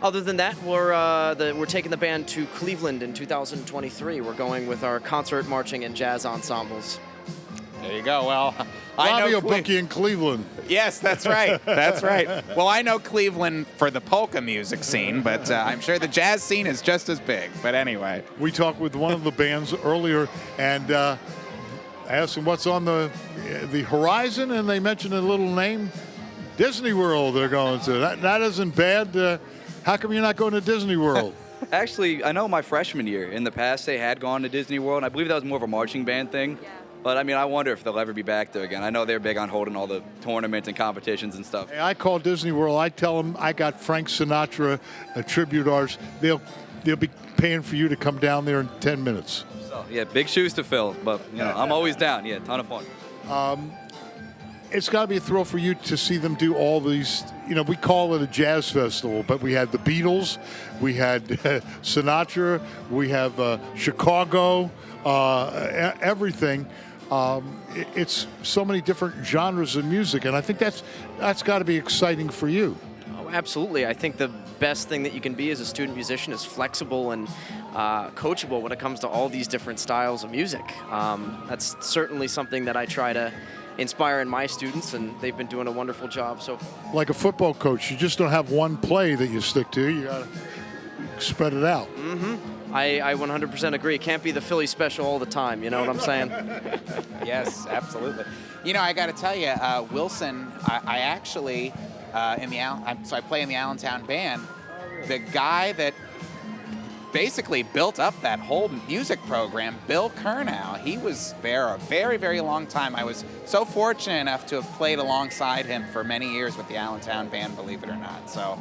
other than that, we're taking the band to Cleveland in 2023. We're going with our concert, marching, and jazz ensembles. There you go. Well, Robbie will book you in Cleveland. Yes, that's right. That's right. Well, I know Cleveland for the polka music scene, but I'm sure the jazz scene is just as big. But anyway. We talked with one of the bands earlier and asked them what's on the horizon, and they mentioned a little name, Disney World they're going to. That isn't bad. How come you're not going to Disney World? Actually, I know my freshman year, in the past, they had gone to Disney World, and I believe that was more of a marching band thing. Yeah. But, I mean, I wonder if they'll ever be back there again. I know they're big on holding all the tournaments and competitions and stuff. Hey, I call Disney World. I tell them I got Frank Sinatra, a tribute artist. They'll be paying for you to come down there in 10 minutes. So, yeah, big shoes to fill, but, you know, I'm always down. Yeah, ton of fun. It's got to be a thrill for you to see them do all these. You know, we call it a jazz festival, but we had the Beatles, we had Sinatra, we have Chicago, everything. It's so many different genres of music, and I think that's got to be exciting for you. Oh, absolutely. I think the best thing that you can be as a student musician is flexible and coachable when it comes to all these different styles of music. That's certainly something that I try to inspire in my students, and they've been doing a wonderful job. So, like a football coach, you just don't have one play that you stick to. You got to spread it out. Mm-hmm. I 100% agree. It can't be the Philly special all the time. You know what I'm saying? Yes, absolutely. You know, I got to tell you, Wilson, I actually I play in the Allentown band. The guy that basically built up that whole music program, Bill Kernow, he was there a very, very long time. I was so fortunate enough to have played alongside him for many years with the Allentown band, believe it or not. So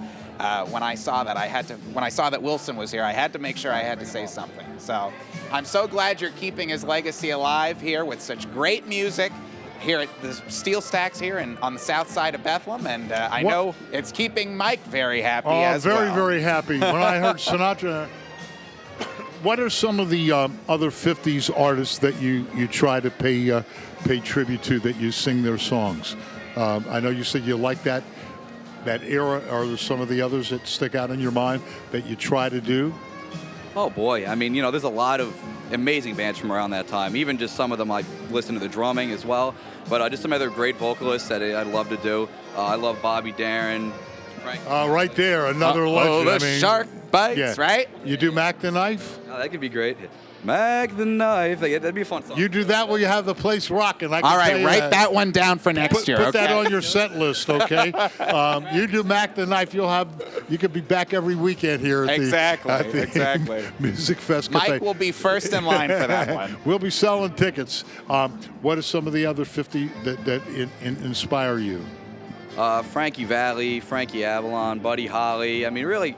when I saw that Wilson was here, I had to make sure I had to say something. So I'm so glad you're keeping his legacy alive here with such great music here at the SteelStacks here on the south side of Bethlehem, and I know it's keeping Mike very happy as well. Very, very happy. When I heard Sinatra, what are some of the other 50s artists that you try to pay tribute to, that you sing their songs? I know you said you like that era. Are there some of the others that stick out in your mind that you try to do? Oh, boy. I mean, you know, there's a lot of amazing bands from around that time. Even just some of them, I listen to the drumming as well. But just some other great vocalists that I'd love to do. I love Bobby Darin. Right there, another legend. Oh, the shark bites, right? You do Mac the Knife? Oh, that could be great. Mac the Knife. That'd be a fun song. You do that, will you have the place rocking? All right, write that one down for next year. Put that on your set list, okay? You do Mac the Knife, you could be back every weekend here at exactly. Music Fest Cafe. Mike will be first in line for that one. We'll be selling tickets. What are some of the other 50 that inspire you? Frankie Valli, Frankie Avalon, Buddy Holly. I mean, really,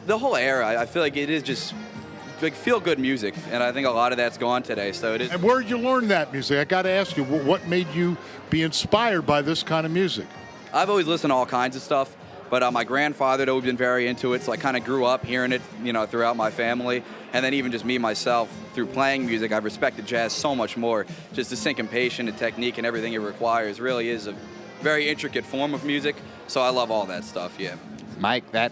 the whole era. I feel like it is just like feel-good music, and I think a lot of that's gone today. So it is. And where did you learn that music? I got to ask you, what made you be inspired by this kind of music? I've always listened to all kinds of stuff, but my grandfather had always been very into it, so I kind of grew up hearing it, throughout my family. And then even just me, myself, through playing music, I've respected jazz so much more. Just the syncopation and technique and everything it requires really is a very intricate form of music, so I love all that stuff, yeah. Mike, that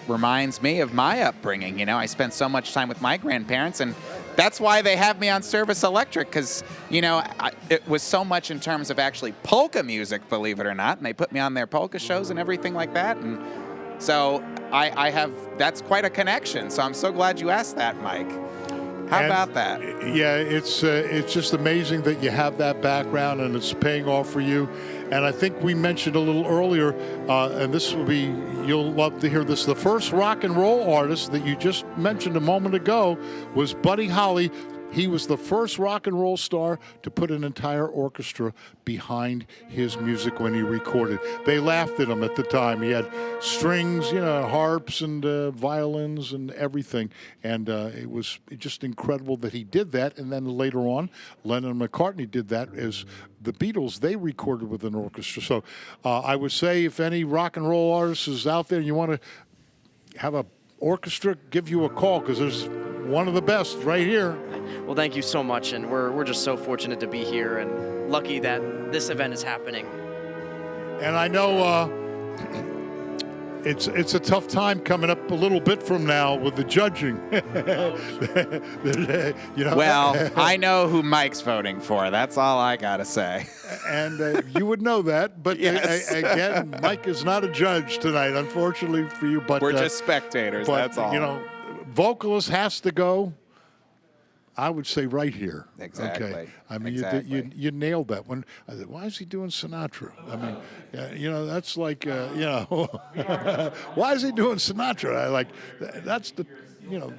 reminds me of my upbringing. I spent so much time with my grandparents, and that's why they have me on Service Electric, because, it was so much in terms of actually polka music, believe it or not, and they put me on their polka shows and everything like that, and so I have, that's quite a connection, so I'm so glad you asked that, Mike. How about that? Yeah, it's just amazing that you have that background and it's paying off for you. And I think we mentioned a little earlier, and this will be, you'll love to hear this, the first rock and roll artist that you just mentioned a moment ago was Buddy Holly. He was the first rock and roll star to put an entire orchestra behind his music when he recorded. They laughed at him at the time. He had strings, harps and violins and everything. And it was just incredible that he did that. And then later on, Lennon and McCartney did that as the Beatles. They recorded with an orchestra. So I would say if any rock and roll artist is out there and you want to have a orchestra, give you a call, because there's one of the best right here. Well, thank you so much, and we're just so fortunate to be here and lucky that this event is happening. And I know it's a tough time coming up a little bit from now with the judging. Well, I know who Mike's voting for. That's all I gotta say. And you would know that, but Yes. again, Mike is not a judge tonight, unfortunately for you. But We're just spectators. but, That's all. Vocalist has to go. I would say right here. Exactly. Okay. I mean, Exactly. you nailed that one. I said, why is he doing Sinatra? I mean, that's like, why is he doing Sinatra? That's the,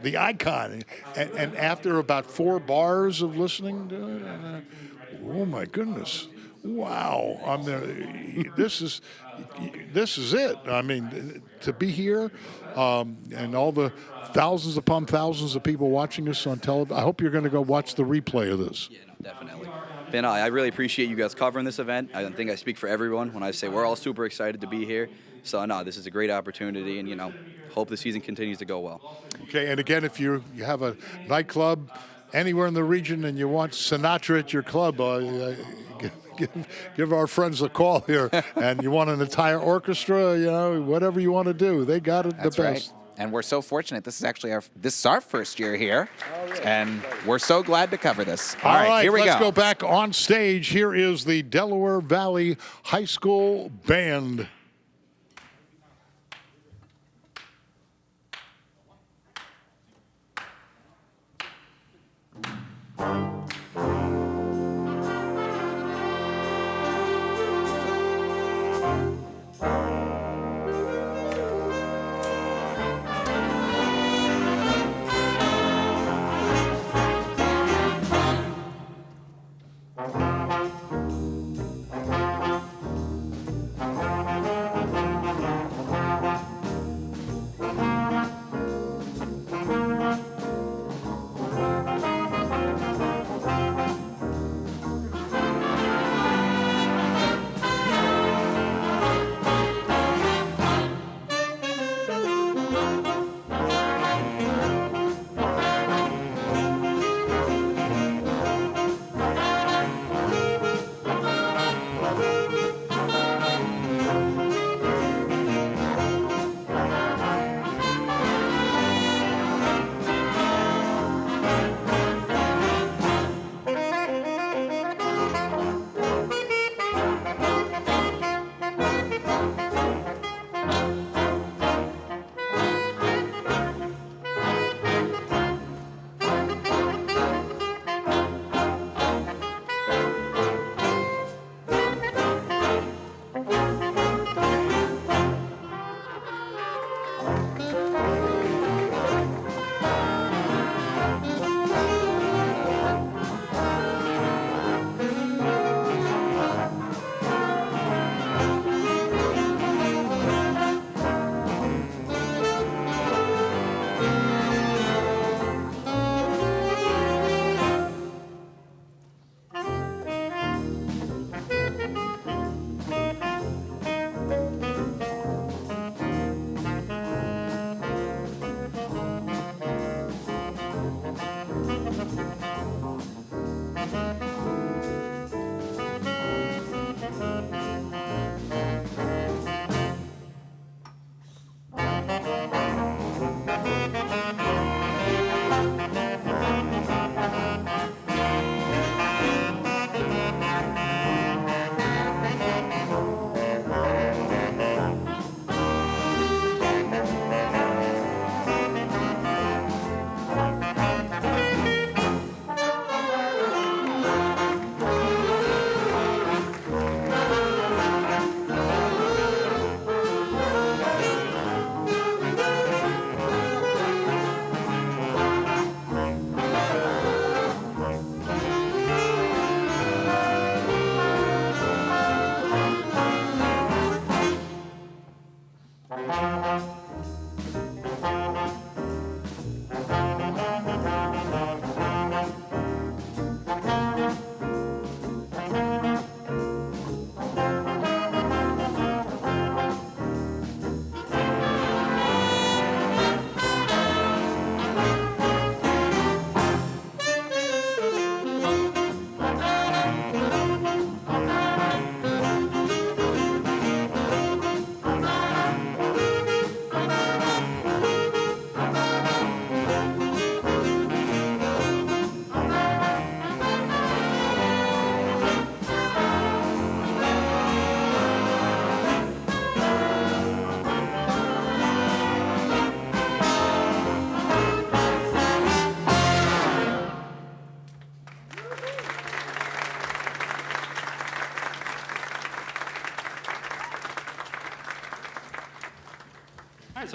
the icon. And after about 4 bars of listening to it, oh my goodness. Wow. This is it. I mean, to be here and all the thousands upon thousands of people watching us on television. I hope you're going to go watch the replay of this. Yeah, no, definitely. Ben, I really appreciate you guys covering this event. I think I speak for everyone when I say we're all super excited to be here. So, no, this is a great opportunity, and, hope the season continues to go well. Okay, and again, if you have a nightclub anywhere in the region and you want Sinatra at your club, give our friends a call here. And you want an entire orchestra, whatever you want to do, they got it That's the right. best. And we're so fortunate. This is our first year here, and we're so glad to cover this. All right, here we let's go. go back on stage. Here is the Delaware Valley High School Band.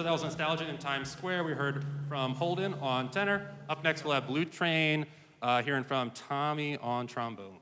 so that was Nostalgia in Times Square. We heard from Holden on tenor. Up next, we'll have Blue Train, hearing from Tommy on trombone.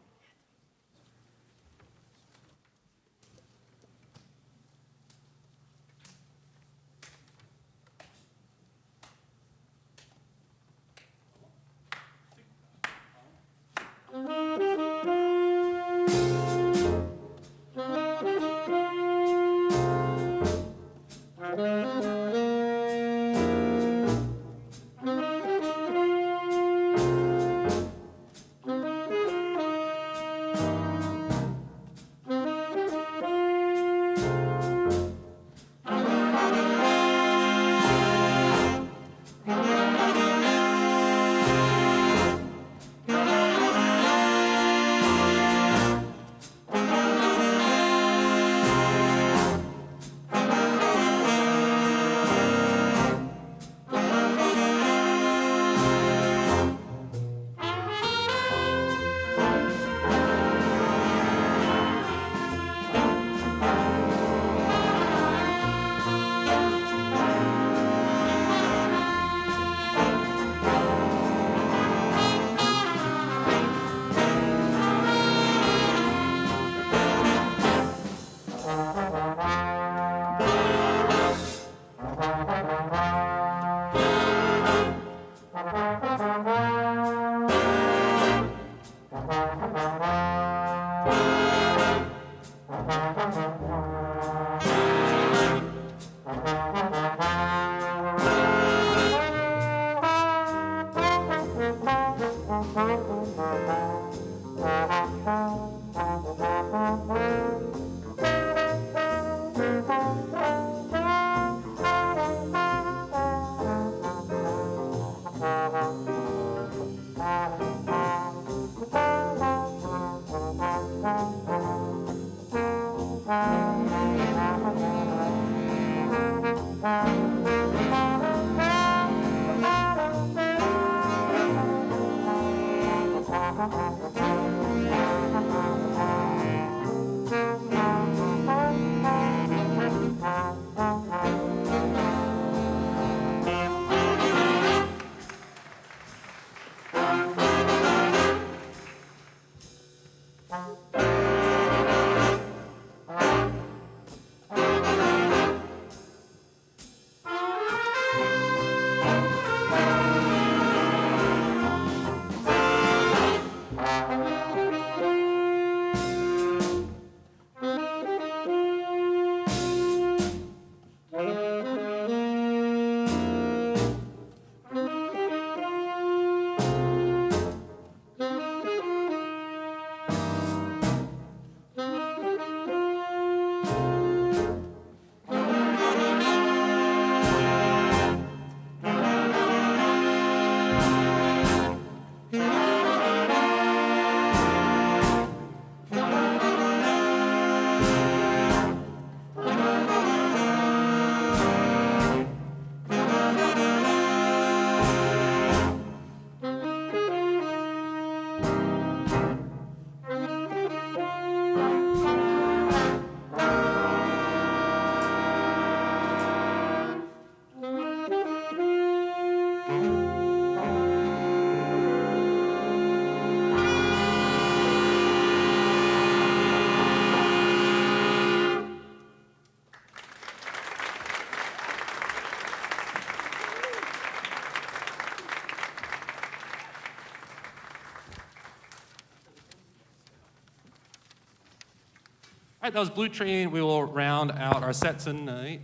All right, that was Blue Train. We will round out our set tonight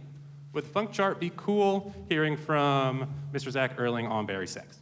with Funk Chart Be Cool, hearing from Mr. Zach Erling on Barry Sax.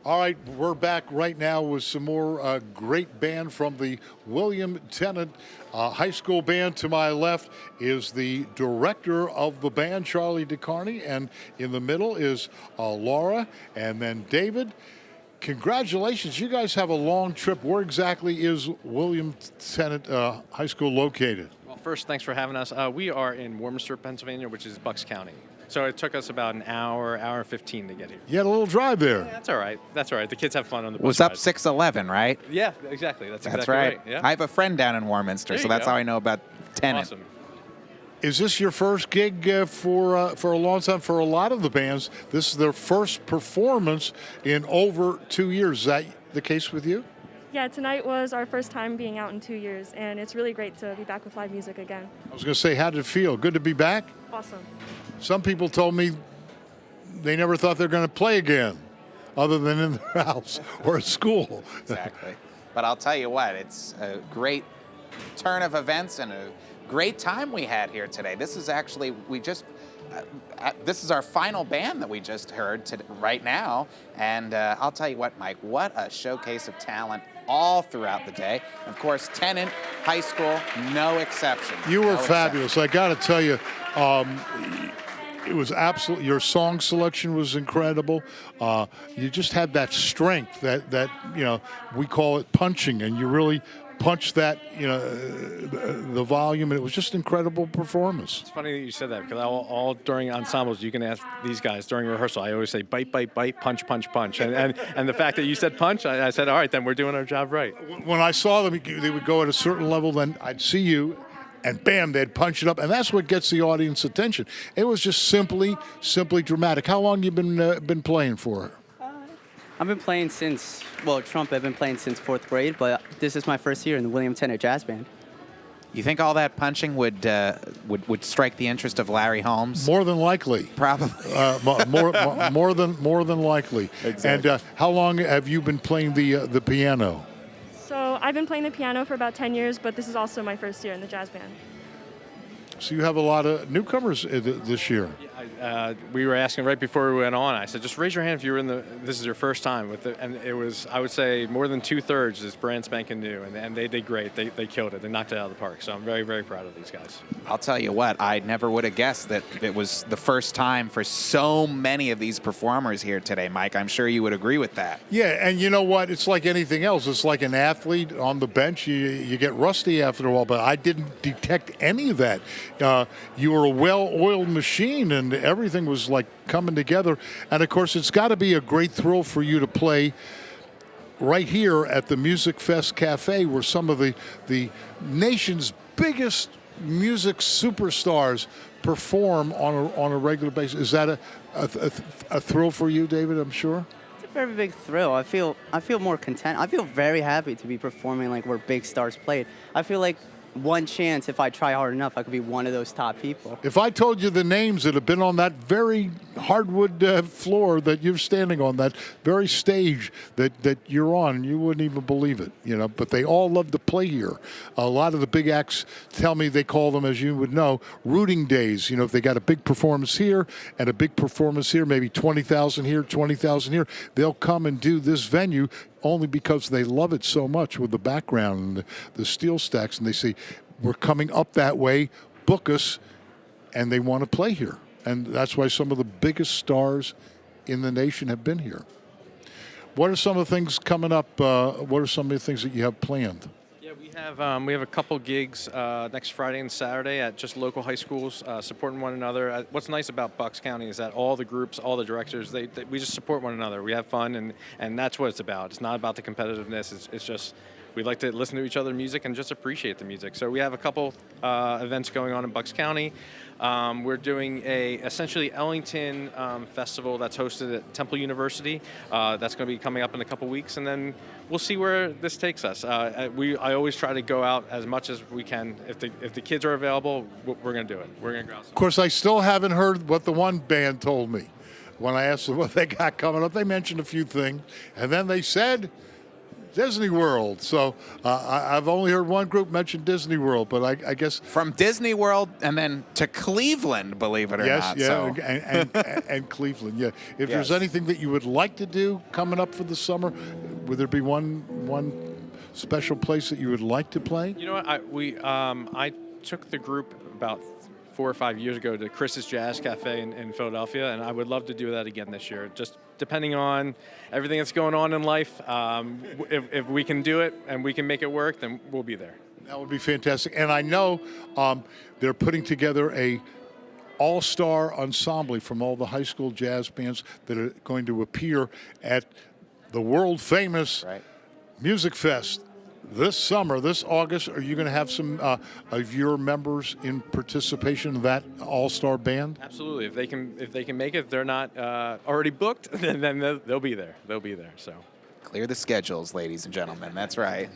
All right, we're back right now with some more great band from the William Tennant High School Band. To my left is the director of the band, Charlie DeCarney, and in the middle is Laura, and then David. Congratulations, you guys have a long trip. Where exactly is William Tennant High School located? Well, first, thanks for having us. We are in Warminster, Pennsylvania, which is Bucks County. So it took us about an hour and 15 to get here. You had a little drive there. Yeah, that's all right. That's all right. The kids have fun on the bus. Was up ride. 611, right? Yeah, exactly. That's exactly right. Yeah. I have a friend down in Warminster, There so you that's go. how I know about Tennant. Awesome. Is this your first gig for a long time? For a lot of the bands, this is their first performance in over 2 years. Is that the case with you? Yeah, tonight was our first time being out in 2 years, and it's really great to be back with live music again. I was going to say, how did it feel? Good to be back? Awesome. Some people told me they never thought they were going to play again, other than in their house or at school. Exactly. But I'll tell you what, it's a great turn of events and a great time we had here today. This is actually, this is our final band that we just heard right now. And I'll tell you what, Mike, what a showcase of talent all throughout the day. Of course, Tennant High School, no exception. You were No fabulous. I got to tell you, it was absolutely, your song selection was incredible. You just had that strength that we call it punching, and you really punched that, the volume, and it was just an incredible performance. It's funny that you said that because all during ensembles, you can ask these guys during rehearsal. I always say bite, bite, bite, punch, punch, punch. And the fact that you said punch, I said, all right, then we're doing our job right. When I saw them, they would go at a certain level, then I'd see you, and bam, they'd punch it up, and that's what gets the audience attention. It was just simply dramatic. How long you been playing for? I've been playing since, trumpet, I've been playing since 4th grade, but this is my first year in the William Tennant Jazz Band. You think all that punching would strike the interest of Larry Holmes? More than likely. Probably. more than likely. Exactly. And how long have you been playing the piano? So I've been playing the piano for about 10 years, but this is also my first year in the jazz band. So you have a lot of newcomers this year. We were asking right before we went on. I said, just raise your hand if you were this is your first time with it. And it was, I would say, more than 2/3 is brand spanking new, and they did great. They killed it. They knocked it out of the park. So I'm very, very proud of these guys. I'll tell you what, I never would have guessed that it was the first time for so many of these performers here today, Mike. I'm sure you would agree with that. Yeah, and you know what? It's like anything else. It's like an athlete on the bench. You get rusty after a while, but I didn't detect any of that. You were a well-oiled machine, and everything was like coming together. And of course, it's got to be a great thrill for you to play right here at the Music Fest Cafe, where some of the nation's biggest music superstars perform on a regular basis. Is that a thrill for you, David? I'm sure. It's a very big thrill. I feel more content. I feel very happy to be performing like where big stars played. I feel like one chance, if I try hard enough, I could be one of those top people. If I told you the names that have been on that very hardwood floor that you're standing on, that very stage that you're on, you wouldn't even believe it, But they all love to play here. A lot of the big acts tell me they call them, as you would know, rooting days. If they got a big performance here and a big performance here, maybe 20,000 here, 20,000 here, they'll come and do this venue only because they love it so much with the background and the SteelStacks, and they say, we're coming up that way, book us, and they want to play here. And that's why some of the biggest stars in the nation have been here. What are some of the things coming up? What are some of the things that you have planned? Yeah, we have a couple gigs next Friday and Saturday at just local high schools, supporting one another. What's nice about Bucks County is that all the groups, all the directors, we just support one another. We have fun, and that's what it's about. It's not about the competitiveness. It's just we like to listen to each other's music and just appreciate the music. So we have a couple events going on in Bucks County. We're doing essentially Ellington festival that's hosted at Temple University. That's going to be coming up in a couple weeks, and then we'll see where this takes us. I always try to go out as much as we can. If the kids are available, we're going to do it. We're going to go out. Of course, I still haven't heard what the one band told me. When I asked them what they got coming up, they mentioned a few things, and then they said Disney World. So I've only heard one group mention Disney World, but I guess From Disney World and then to Cleveland, believe it or yes, not. yeah, So. and Cleveland. Yeah. If there's Yes. anything that you would like to do coming up for the summer, would there be one special place that you would like to play? You know what? I took the group about 4 or 5 years ago to Chris's Jazz Cafe in Philadelphia, and I would love to do that again this year. Just depending on everything that's going on in life, if we can do it and we can make it work, then we'll be there. That would be fantastic. And I know they're putting together a all-star ensemble from all the high school jazz bands that are going to appear at the world-famous Music Fest this summer, this August. Are you going to have some of your members in participation in that all-star band? Absolutely. If they can make it, if they're not already booked, then they'll be there. They'll be there. So. Clear the schedules, ladies and gentlemen. That's right.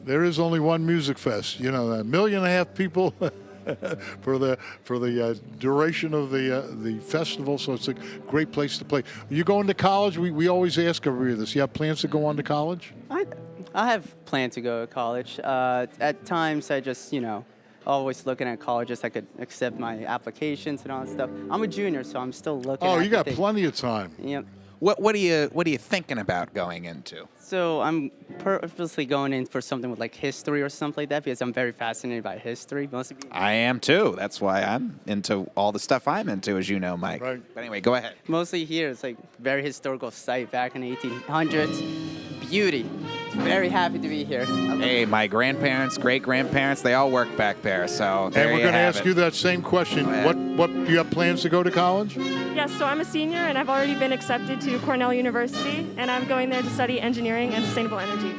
There is only one Music Fest. You know, 1.5 million people for the duration of the festival. So it's a great place to play. Are you going to college? We always ask everybody this. You have plans to go on to college? I have planned to go to college. At times, I just, always looking at colleges I could accept my applications and all that stuff. I'm a junior, so I'm still looking. Oh, at you got the thing. plenty of time. Yep. What are you thinking about going into? So I'm purposely going in for something with like history or something like that because I'm very fascinated by history. Mostly. I am too. That's why I'm into all the stuff I'm into, as you know, Mike. Right. But anyway, go ahead. Mostly here, it's like very historical site back in the 1800s. Beauty. Very happy to be here. Hey, my grandparents, great-grandparents, they all work back there, so there And we're you going to have ask it. you that same question. What do you have plans to go to college? Yes, so I'm a senior and I've already been accepted to Cornell University, and I'm going there to study engineering and sustainable energy.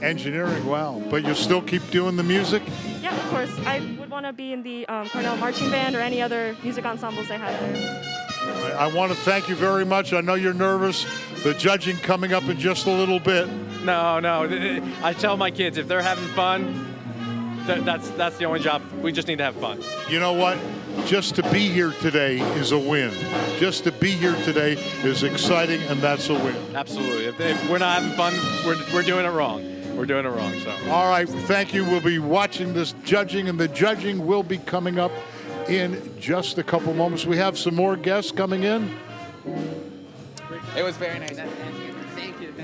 Engineering, wow. But you'll still keep doing the music? Yeah, of course. I would want to be in the Cornell marching band or any other music ensembles they have there. I want to thank you very much. I know you're nervous. The judging coming up in just a little bit. No. I tell my kids if they're having fun, that's the only job. We just need to have fun. You know what? Just to be here today is a win. Just to be here today is exciting, and that's a win. Absolutely. If we're not having fun, we're doing it wrong. We're doing it wrong. So. All right, thank you. We'll be watching this judging, and the judging will be coming up in just a couple moments. We have some more guests coming in. It was very nice. Thank you.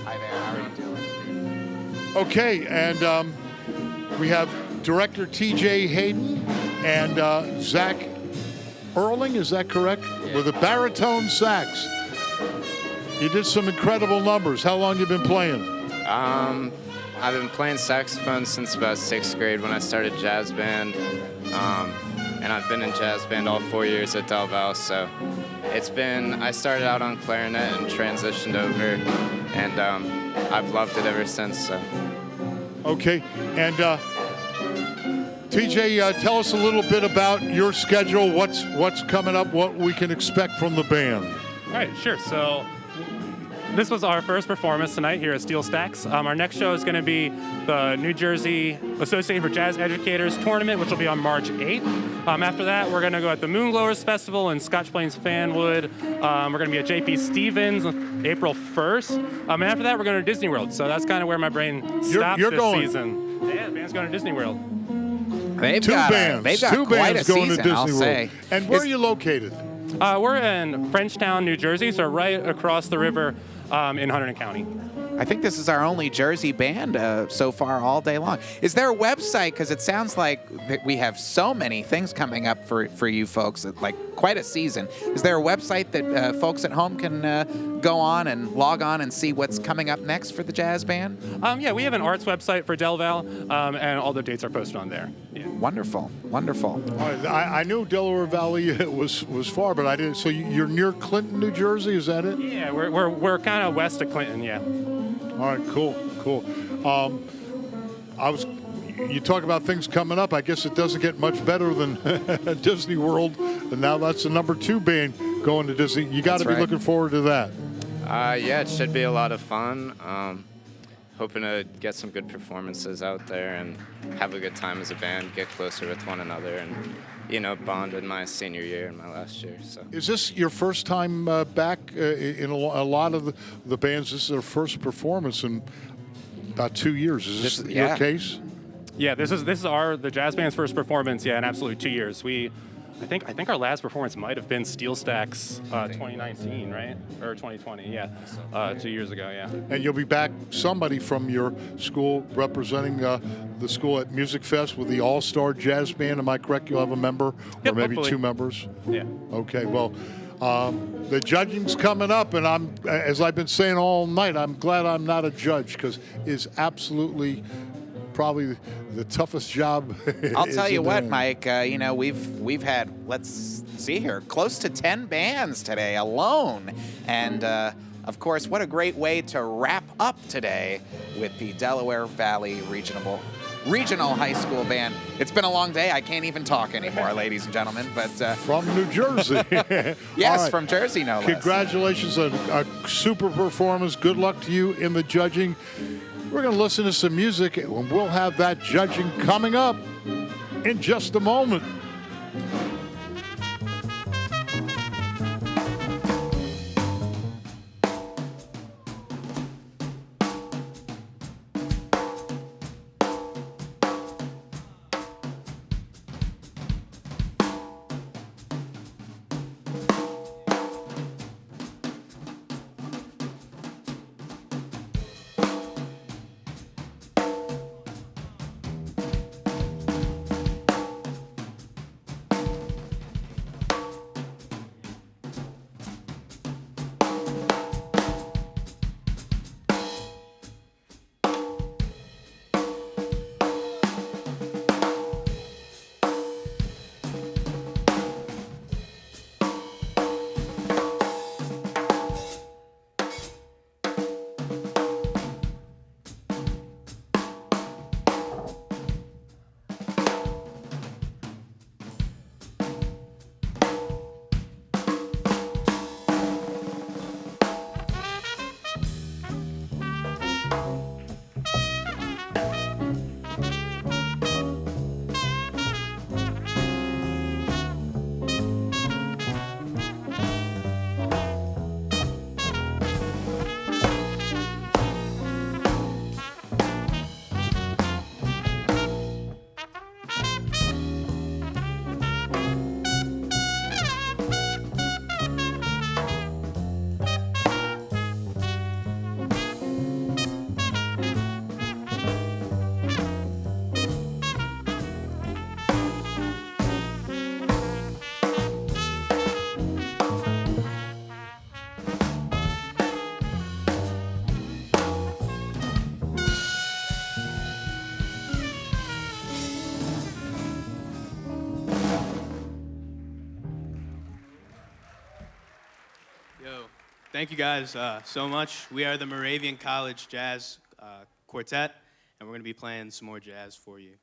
Hi there, how are you doing? Okay, and we have Director T.J. Hayden and Zach Erling, is that correct? Yeah. With a baritone sax. You did some incredible numbers. How long you been playing? I've been playing saxophone since about 6th grade when I started jazz band. And I've been in jazz band all 4 years at Del Valle, so I started out on clarinet and transitioned over, and I've loved it ever since, so. Okay, and TJ, tell us a little bit about your schedule, what's coming up, what we can expect from the band. All right, sure. So this was our first performance tonight here at SteelStacks. Our next show is going to be the New Jersey Association for Jazz Educators Tournament, which will be on March 8th. After that, we're going to go at the Moonglowers Festival in Scotch Plains Fanwood. We're going to be at JP Stevens on April 1st. And after that, we're going to Disney World. So that's kind of where my brain stops You're this going. season. Yeah, the band's going to Disney World. They've Two got bands quite a going season, to I'll Disney say. World. And where are you located? We're in Frenchtown, New Jersey, so right across the river in Hunterdon County. I think this is our only Jersey band so far all day long. Is there a website? Because it sounds like that we have so many things coming up for you folks, like quite a season. Is there a website that folks at home can go on and log on and see what's coming up next for the jazz band? Yeah, we have an arts website for Del Valle, and all the dates are posted on there. Yeah. Wonderful. I knew Delaware Valley was far, but I didn't. So you're near Clinton, New Jersey, is that it? Yeah, we're kind of west of Clinton, yeah. All right, cool. You talk about things coming up. I guess it doesn't get much better than Disney World, and now that's the number 2 band going to Disney. You got to be looking forward to that. Yeah, it should be a lot of fun. hoping to get some good performances out there and have a good time as a band, get closer with one another, and, you know, bond in my senior year and my last year. So. Is this your first time back in a lot of the bands? This is their first performance in about 2 years. Is this your case? Yeah, this is the jazz band's first performance. Yeah, in absolutely 2 years. I think our last performance might have been SteelStacks 2019, right? Or 2020, yeah. 2 years ago, yeah. And you'll be back, somebody from your school representing the school at Music Fest with the All-Star Jazz Band. Am I correct? You'll have a member or maybe hopefully. 2 members? Yeah. Okay, well, the judging's coming up, and as I've been saying all night, I'm glad I'm not a judge because it's absolutely probably the toughest job. I'll tell you what, band. Mike. You know, we've had, let's see here, close to 10 bands today alone, and of course, what a great way to wrap up today with the Delaware Valley Regional High School Band. It's been a long day. I can't even talk anymore, ladies and gentlemen. But from New Jersey. Yes, right. from Jersey, no less. Congratulations on a super performance. Good luck to you in the judging. We're going to listen to some music, and we'll have that judging coming up in just a moment. Thank you guys so much. We are the Moravian College Jazz Quartet, and we're going to be playing some more jazz for you.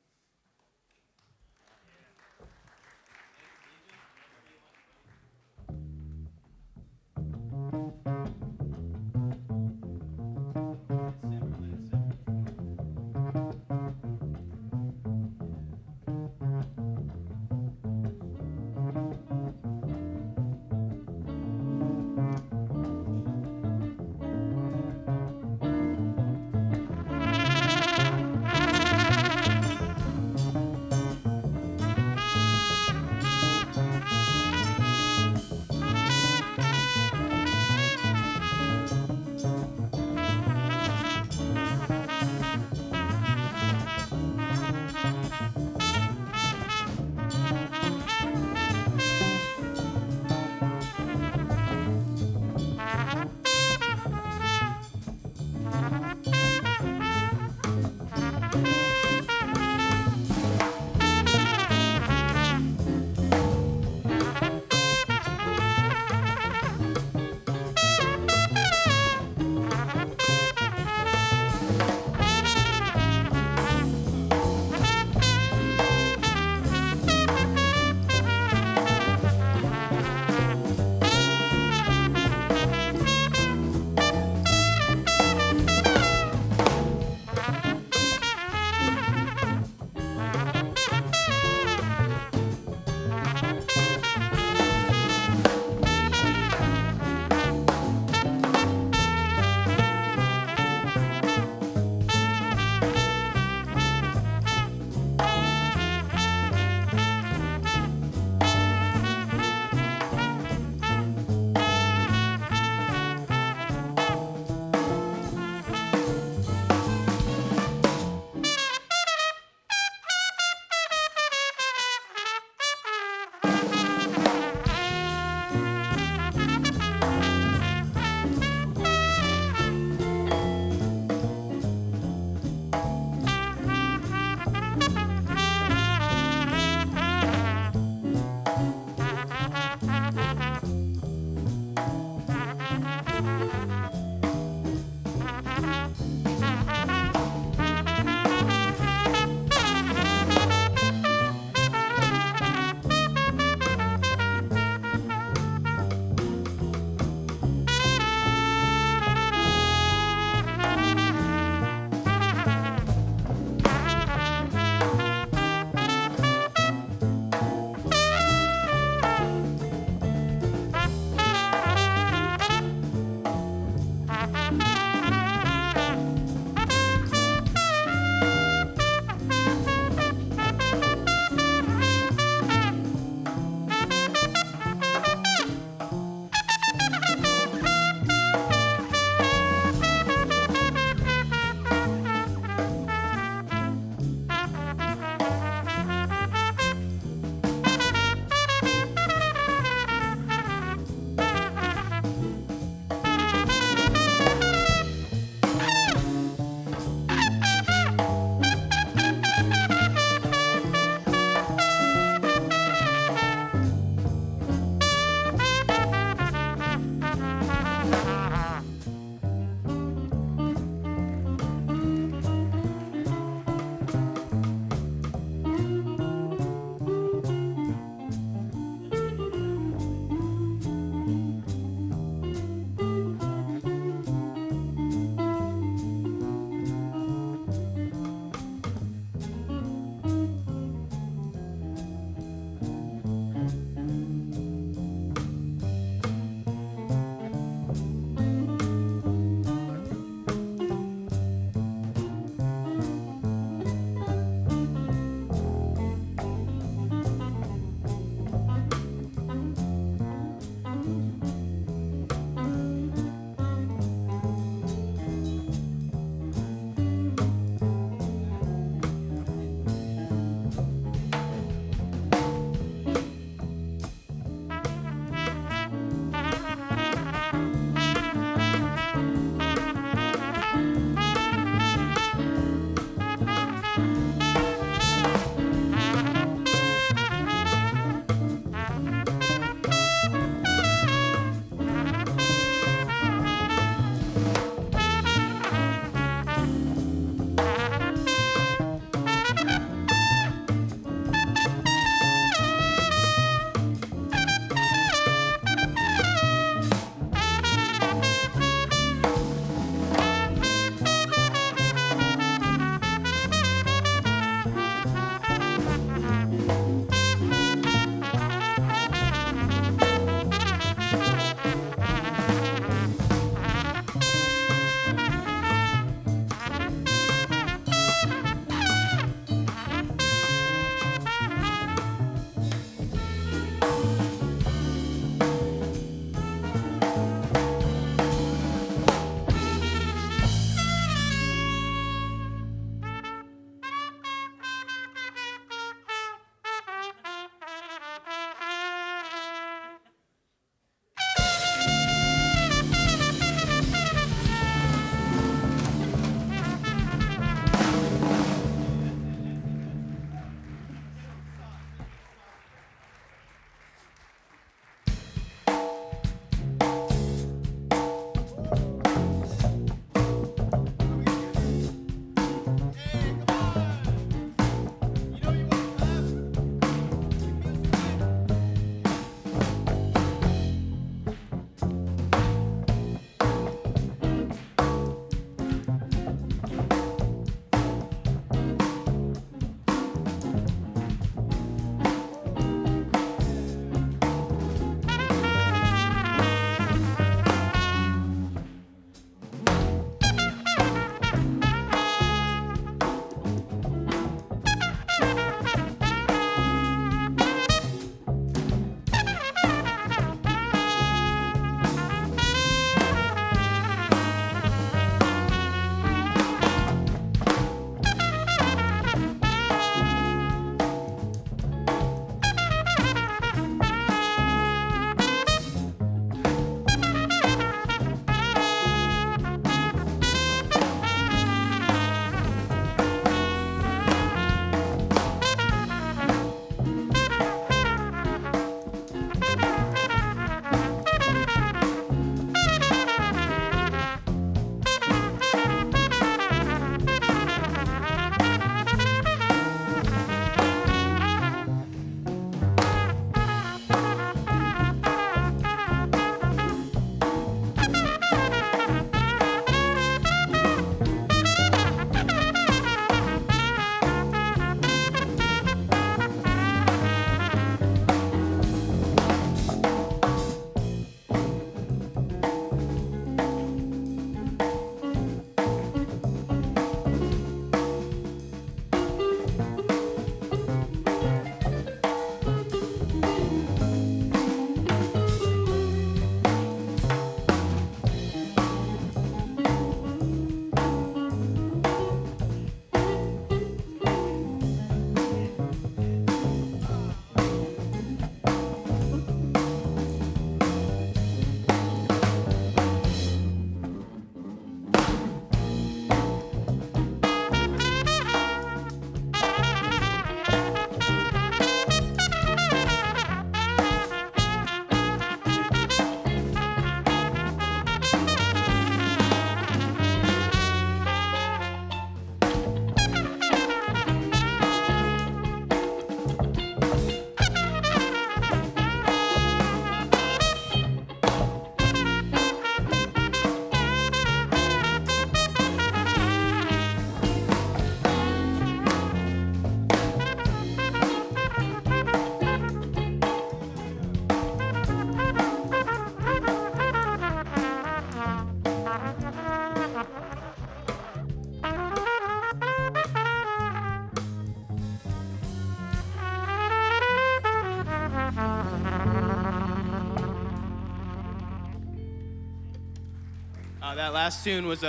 That last tune was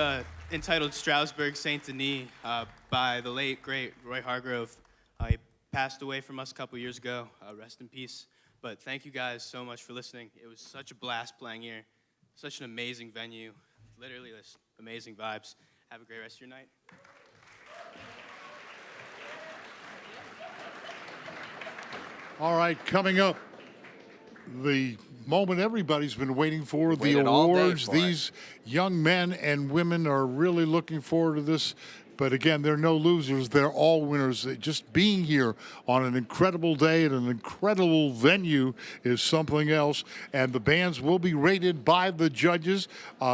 entitled Stroudsburg Saint Denis by the late, great Roy Hargrove. He passed away from us a couple years ago. Rest in peace. But thank you guys so much for listening. It was such a blast playing here. Such an amazing venue. Literally, this amazing vibes. Have a great rest of your night. All right, coming up, the moment everybody's been waiting for, the waited all day awards. for These young men and women are really looking forward to this. But again, they're no losers. They're all winners. Just being here on an incredible day at an incredible venue is something else. And the bands will be rated by the judges.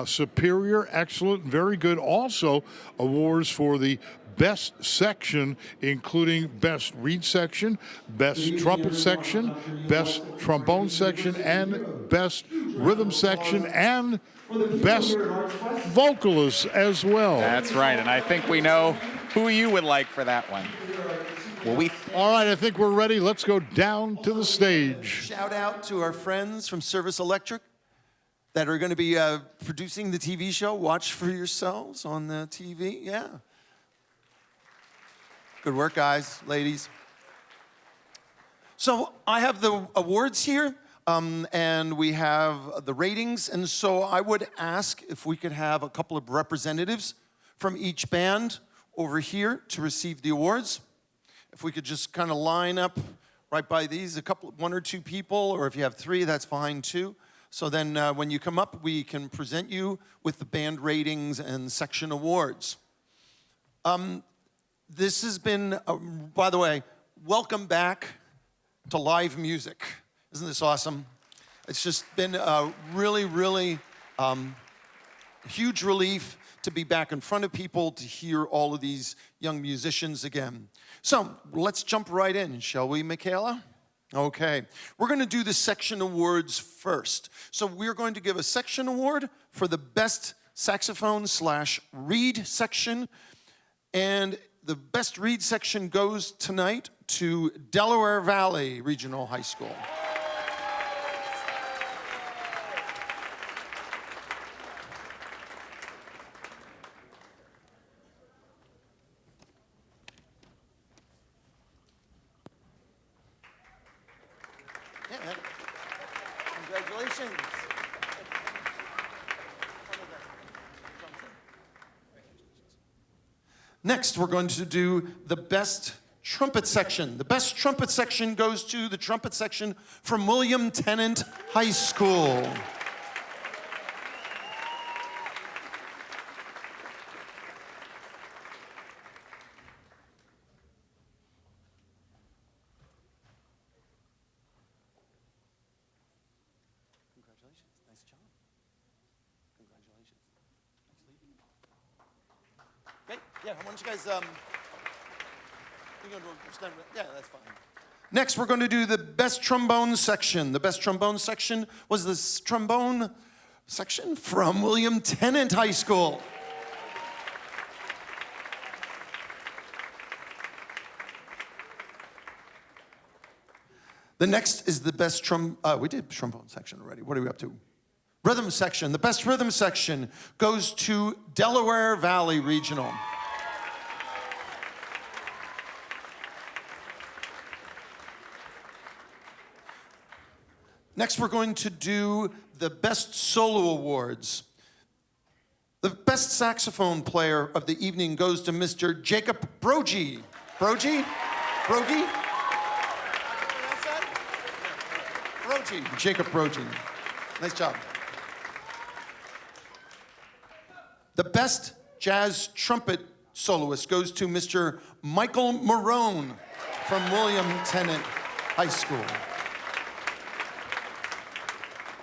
Superior, excellent, very good. Also, awards for the best section, including best reed section, best trumpet section, best trombone section, and best rhythm section, and best vocalist as well. That's right, and I think we know who you would like for that one. All right, I think we're ready. Let's go down to the stage. Shout out to our friends from Service Electric that are going to be producing the TV show. Watch for yourselves on the TV. Yeah. Good work, guys, ladies. So I have the awards here, and we have the ratings. And so I would ask if we could have a couple of representatives from each band over here to receive the awards. If we could just kind of line up right by these, one or two people, or if you have three, that's fine too. So then when you come up, we can present you with the band ratings and section awards. This has been, by the way, welcome back to live music. Isn't this awesome? It's just been a really, really huge relief to be back in front of people, to hear all of these young musicians again. So let's jump right in, shall we, Michaela? Okay, we're going to do the section awards first. So we're going to give a section award for the best saxophone/reed section, and the best reed section goes tonight to Delaware Valley Regional High School. Yeah, congratulations. Next, we're going to do the best trumpet section. The best trumpet section goes to the trumpet section from William Tennant High School. Congratulations, nice job. Congratulations. Okay, yeah, why don't you guys, yeah, that's fine. Next, we're going to do the best trombone section. The best trombone section was this trombone section from William Tennant High School. The next is the best we did trombone section already. What are we up to? Rhythm section. The best rhythm section goes to Delaware Valley Regional. Next, we're going to do the best solo awards. The best saxophone player of the evening goes to Mr. Jacob Brogy. Brogy? Brogy? Brogy. Jacob Brogy. Nice job. The best jazz trumpet soloist goes to Mr. Michael Marone from William Tennant High School.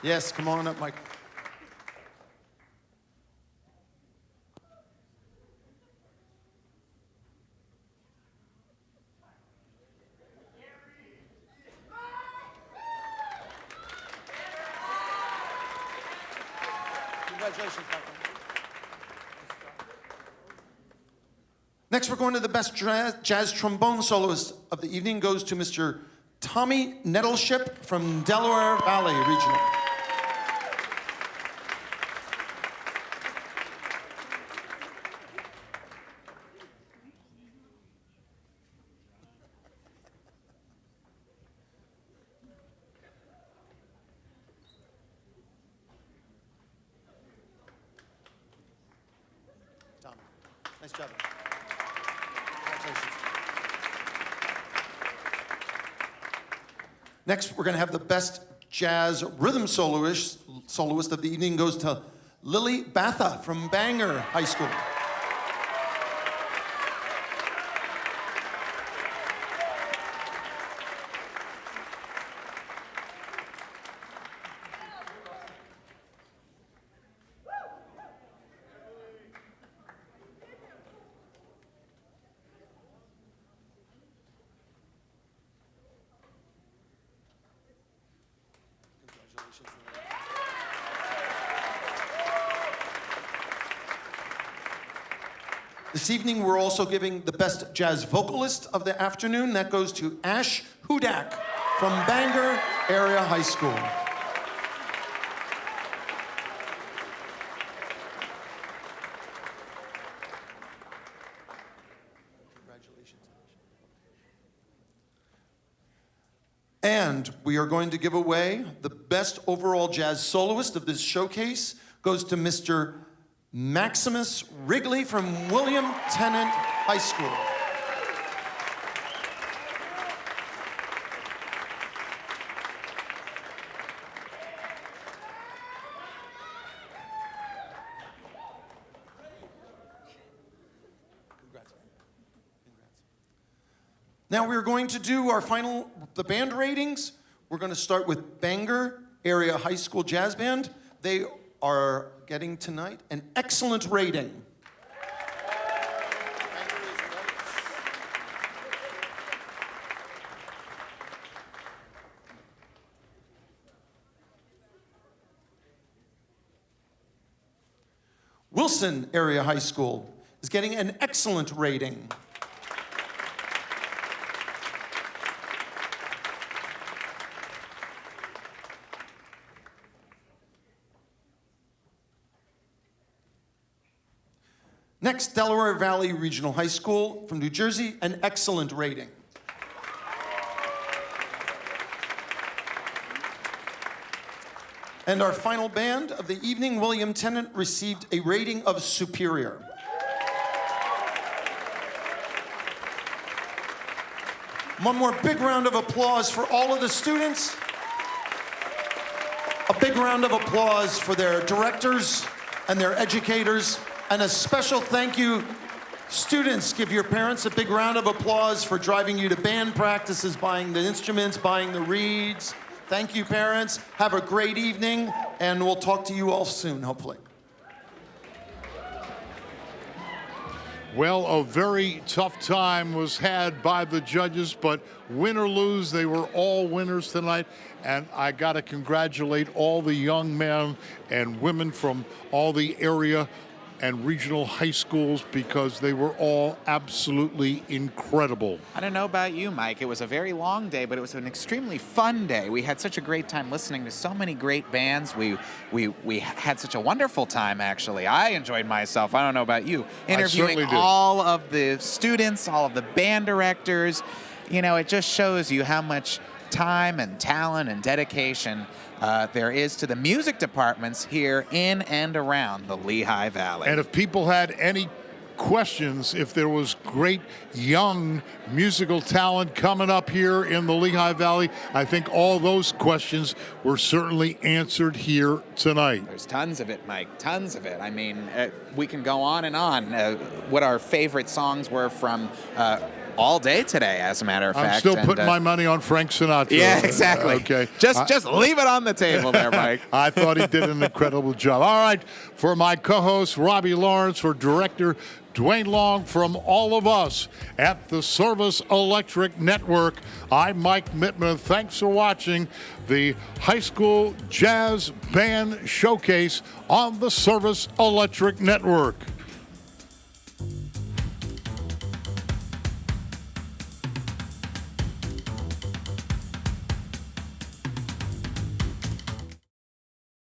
Yes, come on up, Michael. Congratulations, Michael. Next, we're going to the best jazz trombone soloist of the evening goes to Mr. Tommy Nettleship from Delaware Valley Regional. job. Congratulations. Next, we're going to have the best jazz rhythm soloist of the evening goes to Lily Batha from Bangor High School. This evening, we're also giving the best jazz vocalist of the afternoon. That goes to Ash Hudak from Bangor Area High School. Congratulations. And we are going to give away the best overall jazz soloist of this showcase goes to Mr. Maximus Wrigley from William Tennant High School. Congrats. Now we're going to do our the band ratings. We're going to start with Bangor Area High School Jazz Band. They are getting tonight an excellent rating. Wilson Area High School is getting an excellent rating. Next, Delaware Valley Regional High School from New Jersey, an excellent rating. And our final band of the evening, William Tennant, received a rating of superior. One more big round of applause for all of the students. A big round of applause for their directors and their educators. And a special thank you, students, give your parents a big round of applause for driving you to band practices, buying the instruments, buying the reeds. Thank you, parents. Have a great evening, and we'll talk to you all soon, hopefully. Well, a very tough time was had by the judges, but win or lose, they were all winners tonight. And I got to congratulate all the young men and women from all the area and regional high schools because they were all absolutely incredible. I don't know about you, Mike. It was a very long day, but it was an extremely fun day. We had such a great time listening to so many great bands. We had such a wonderful time, actually. I enjoyed myself. I don't know about you. Interviewing all of the students, all of the band directors. You know, it just shows you how much time and talent and dedication there is to the music departments here in and around the Lehigh Valley. And if people had any questions, if there was great young musical talent coming up here in the Lehigh Valley, I think all those questions were certainly answered here tonight. There's tons of it, Mike, tons of it. I mean, we can go on and on. What our favorite songs were from all day today, as a matter of fact. I'm still putting my money on Frank Sinatra. Yeah, exactly. Okay. Just leave it on the table there, Mike. I thought he did an incredible job. All right, for my co-host, Robbie Lawrence, for director Dwayne Long, from all of us at the Service Electric Network, I'm Mike Mittman. Thanks for watching the High School Jazz Band Showcase on the Service Electric Network.